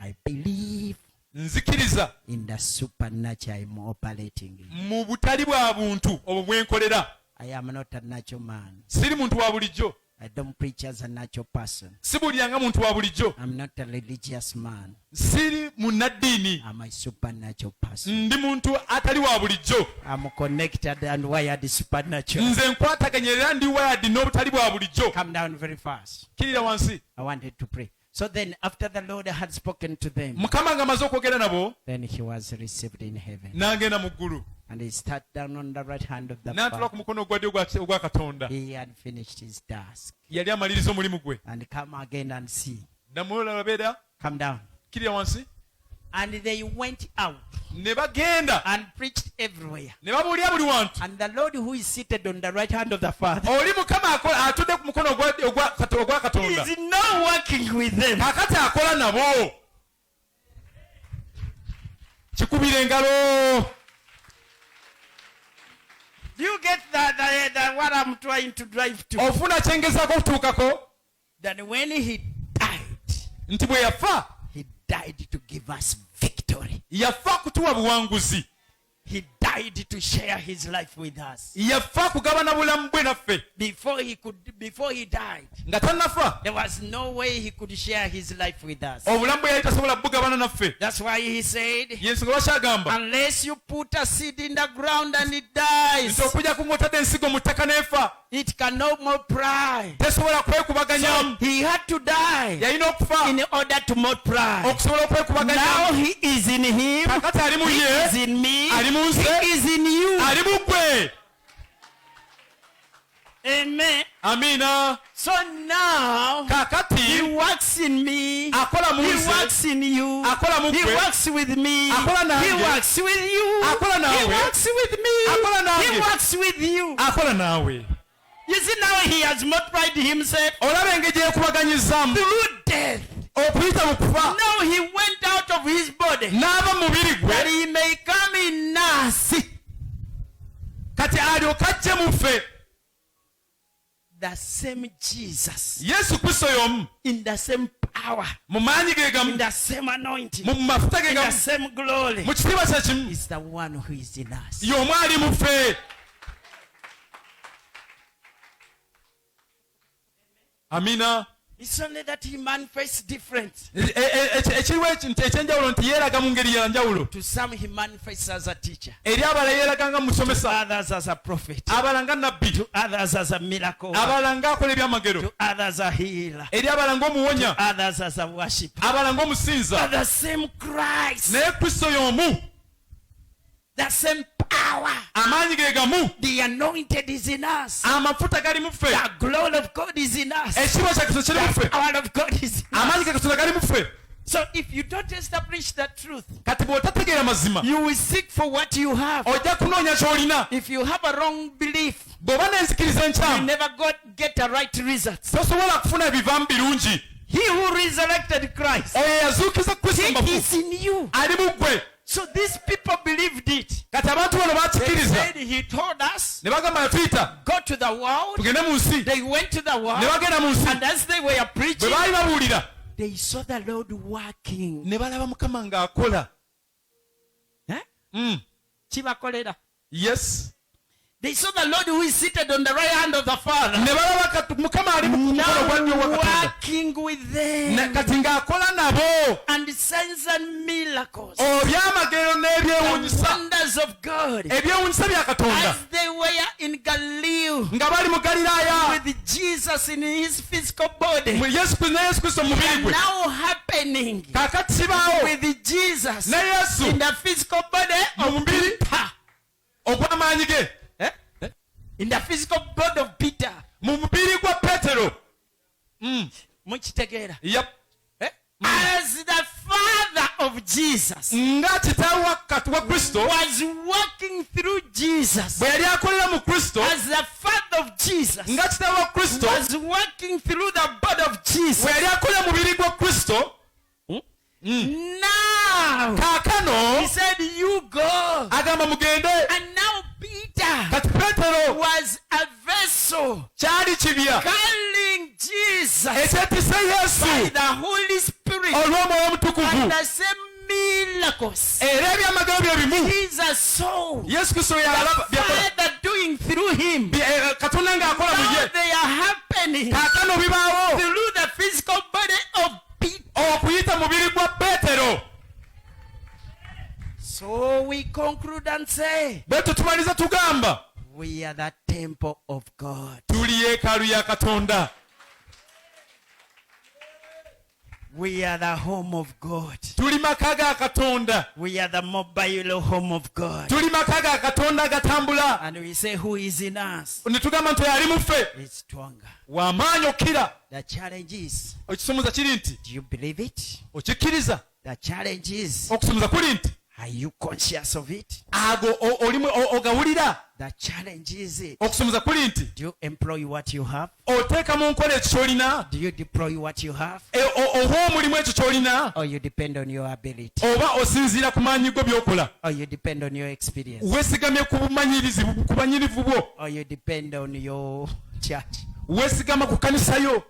I believe nzikiriza in the supernatural I'm operating in. Mu butali bwa buntu obwo bwenkolera. I am not a natural man. Siri muntu wa bulijjo. I don't preach as a natural person. Sibulyanga muntu wa bulijjo. I'm not a religious man. Siri munnaddiini. I'm a supernatural person. Ndi muntu atali wa bulijjo. I'm connected and wired supernatural. Nze nkwataganye era ndi wired n'obutali bwa bulijjo. Come down very fast. Kirira wansi. I wanted to pray. So then after the Lord had spoken to them, Mukama nga maze okwogera nabo. then he was received in heaven. N'agenda mu ggulu. And he sat down on the right hand of the N'atuula ku Father. mukono ogwa ddyo ogwa Katonda. He had finished his task. Yali amaliriza omulimu gwe. And come again and see. Namulala beera. Come down. Kirira wansi. And they went out Ne bagenda. and preached everywhere. Ne babuulira buli wantu. And the Lord who is seated on the right hand of the Father Oli Mukama atudde ku mukono ogwa Katonda. is now working with them. Kakati akola nabo. Kikubira engalo. Do you get the what I'm trying to drive to? Ofuna kyengezaako okutuukako. That when he died, Nti bwe yafa. he died to give us victory. Yafa kutuwa buwanguzi. He died to share his life with us. Yafa kugabana bulamu bwe naffe. Before he died, Nga tannafa. there was no way he could share his life with us. Obulamu bwe yali tasobola bugabana naffe. That's why he said, Y'ensonga lwaki agamba. unless you put a seed in the ground and it dies, Nti okujja ng'otadde ensigo mu ttaka n'efa. it can no more multiply. Tesobola kwekubaganyamu. He had to die Yalina okufa. in order to multiply. Okusobola okwekubaganyamu. Now he is in him. Kakati ali mu He ye. is in me. Ali mu nze. He is in you. Ali mu ggwe. Amen. Amina. So now he Kakati works in me. akola mu He nze. works in you. Akola mu He ggwe. works with me. Akola nange. He works with you. Akola He naawe. works with me. Akola nange. He works with you. Akola naawe. You see now he has multiplied himself Olaba engeri gye yeekubaganyizaamu. through death. Okuyita mu kufa. Now he went out of his body N'ava mu mubiri that gwe. he may come in us. Kati alyoka ajje mu ffe. The same Jesus Yesu Kristo y'omu. in the same power, Mu maanyi ge in gamu. the same anointing, Mu mafuta ge in the gamu. same glory Mu kitiibwa kye kimu. is the one who is in us. Y'omu ali mu ffe. Amina. It's only that he manifests different. Ekiriwo ekyenjawulo nti yeeraga mu ngeri ya njawulo. To some he manifests as a teacher, Eri abalala yeeraga nga to musomesa. others as a prophet, Abalala nga nabbi. to others as a miracle worker, Abalala ng'akola ebyamagero. to others a healer, Eri abalala ng'omuwonya. others as a worshiper. Abalala ng'omusinza. But the same Christ, Naye Kristo y'omu. the same power, Amaanyi ge gamu. the anointed is in us. Amafuta gali mu ffe. The glory of God is in us. Ekitiibwa kya Kristo kiri mu The ffe. power of God is in us. Amaanyi ge Katonda gali mu ffe. So if you don't establish the truth, Kati bw'otategeera mazima. you will seek for what you have. Ojja kunoonya ky'olina. If you have a wrong belief, Bw'oba n'enzikiriza you enkyamu. never get a right result. Tosobola kufuna ebivaamu birungi. He who resurrected Christ, Oyo yazuukiza Kristo mu he bafu. is in you. Ali mu ggwe. So these people believed it. Kati abantu bano They bakkiriza. said he told us, Ne bagamba yatuyita. go to the world. Tugende mu nsi. They went to the world. Ne bagenda mu nsi. And as they were Bwe preaching, baali babuulira. they saw the Lord working. Ne balaba Mukama ng'akola. Chibakolera. Yes. They saw the Lord who is seated on the right hand of the Father. Ne balaba Mukama ali mu mukono gwa ddyo gwa Now Katonda. working with them. Kati ng'akola nabo. And signs and miracles. Ebyamagero The n'ebyewuunyisa. wonders of God. Ebyewuunyisa bya Katonda. As they were in Galilee Nga bali mu Galiraaya. with Jesus in his physical body. Mu Yesu Kristo mu mubiri And gwe. now happening Kaakati kibaawo. with Jesus Ne Yesu. in the physical body Mu of mubiri. Peter. Ogw'amaanyi ge. In the physical body of Peter. Mu mubiri gwa Peetero. Mukitegeera. Yep. As the of Jesus nga kitaawe wa Kristo was working through Jesus, bwe yali akolera mu Kristo as the father of Jesus nga kitaawe wa Kristo was working through the body of Jesus, bwe yali akolera mu mubiri gwa Kristo now kaakano he said, you go. agamba mugende. And now Peter Kati Peetero was a vessel kyali kibya carrying Jesus ekyetise Yesu by the Holy Spirit olw'Omwoyo Omutukuvu and the same miracles. era ebyamagero bye bimu He's a soul. Yesu Kristo yalaba Father doing through him. Katonda ng'akola mu Now ye they are happening kaakano bibaawo through the physical body of Peter. okuyita mubiri gwa Peetero. So we conclude and say, bwetu tumaliza tugamba we are the temple of God. tuli yeekaalu ya Katonda. We are the home of God. Tuli maka ga Katonda. We are the mobile home of God. Tuli maka ga Katonda gatambula. And we say, who is in us? Ne tugamba nti ali mu ffe Is stronger. w'amaanyi okukira. The challenge is, Ekisumuza kiri nti do you believe it? okikkiriza. The challenge is, Okusumuza kuli nti are you conscious of it? ago olimu ogawulira. The challenge is, Okusumuza kuli nti do you employ what you have? oteeka mu nkola ekyo ky'olina. Do you deploy what you have? Oba omulimu ekyo ky'olina Or you depend on your ability? oba osinziira ku maanyi go by'okola. Or you depend on your experience? Weesigamye ku bumanyirivu bwo. Or you depend on your church? Weesigama ku kkanisa yo.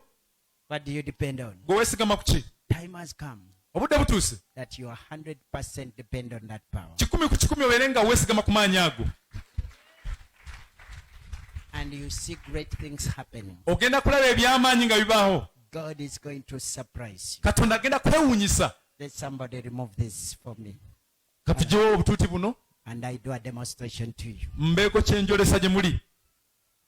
What do you depend on? Gwe weesigama ku ki? Time has come Obudde butuuse. that you are 100% depend on that power. 100% obeere nga weesigama ku maanyi ago. And you see great things happening. Ogenda kulaba eby'amaanyi nga bibaawo. God is going to surprise you. Katonda agenda kwewuunyisa. Let somebody remove this for me. Katuggyewo obutuuti buno. And I do a demonstration to you. Mbeeko kyenjolesa gye muli.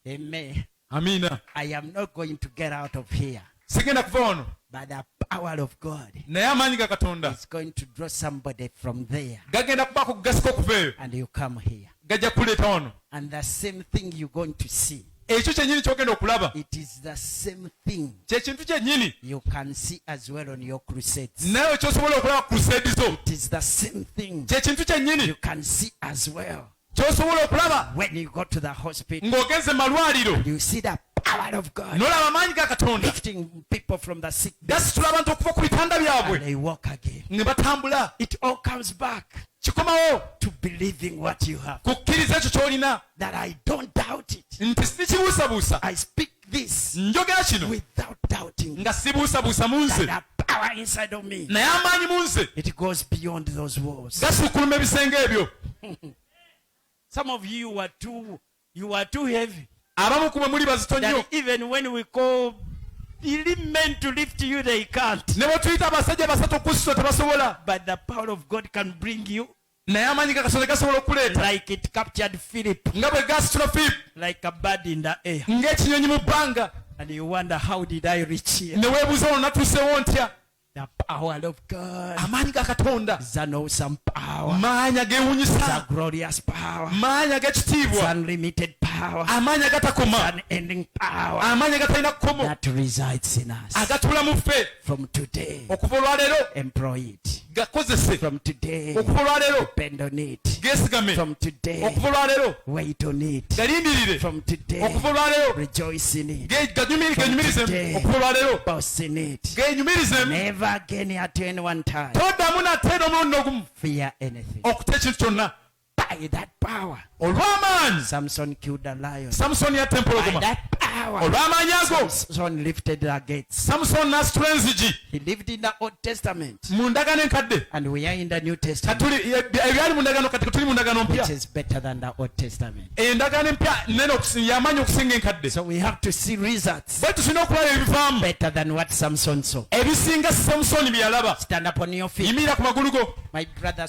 Amen. Amiina. I am not going to get out of here. Sigenda kuva wano. But the power of God Naye amaanyi ga Katonda is going to draw somebody from there. gagenda kubaako kugasika okuva eyo. And you come here. Gajja kuleeta wano. And the same thing you're going to see. Ekyo kyennyini ky'ogenda okulaba. It is the same thing Kye kintu kyennyini. you can see as well on your crusades. Naye ky'osobola okulaba ku crusade zo. It is the same thing Kye kintu kyennyini. you can see as well Ky'osobola okulaba when you go to the hospital. ng'ogenze malwaliro. You see the power of God N'olaba amaanyi ga Katonda. lifting people from the sick bed Gasitula abantu okuva ku bitanda and byabwe. they walk again. Ne batambula. It all comes back Kikomawo to believing what you have. kukkiriza ekyo ky'olina. That I don't doubt it. Nti sikibuusabuusa. I speak this Njogera kino without doubting nga sibuusabuusa mu nze. that the power inside of me, Naye amaanyi mu nze it goes beyond those walls. gasukuluma ebisenge ebyo. Some of you are too heavy. Abamu ku bwe muli bazito nnyo. That even when we call men to lift you, they can't. Ne bwe tuyita abasajja basatu kusito tebasobola. But the power of God can bring you Naye amaanyi ga Katonda gasobola okuleeta. like it captured Philip, Nga bwe gasitula Filipo. like a bird in the air. Ng'ekinyonyi mu bbanga. And you wonder, how did I reach here? Ne weebuuza ono natuusewo ntya. The power of God Amaanyi ga Katonda. is an awesome power. Maanyi It's ageewuunyisa. a glorious power. Maanyi It's ag'ekitiibwa. unlimited power. Amaanyi agatakoma. Unending power Amaanyi agatalina kkomo. that resides in us. Agatula mu ffe. From today, Okuva olwaleero employ it. gakozese. From today, Okuva olwaleero depend on it. geesigame. From today, Okuva olwaleero wait on it. galindirire. From today, Okuva olwaleero rejoice in it. genyumirizemu. Okuva olwaleero Boast in it. genyumirizemu. Never again at any one time Toddamu nate n'omulundi ogumu fear anything. okuta ekintu kyonna. By that power, Olw'amaanyi Samson killed a lion. Samusoni yatta By empologoma. that power, Olw'amaanyi ago Samson lifted the gates. Samusoni n'asitula enzigi He lived in the Old Testament, mu ndagaano enkadde. and we are in the New Testament, Ebyali mu ndagaano kati tuli mu ndagaano which mpya. is better than the Old Testament. Endagaano empya nnene y'amaanyi okusinga enkadde. So we have to see results Bwe tulina okulaba ebivaamu better than what Samson saw. ebisinga Samusoni bye yalaba. Stand up on your feet, Yimirira ku magulu go. my brother.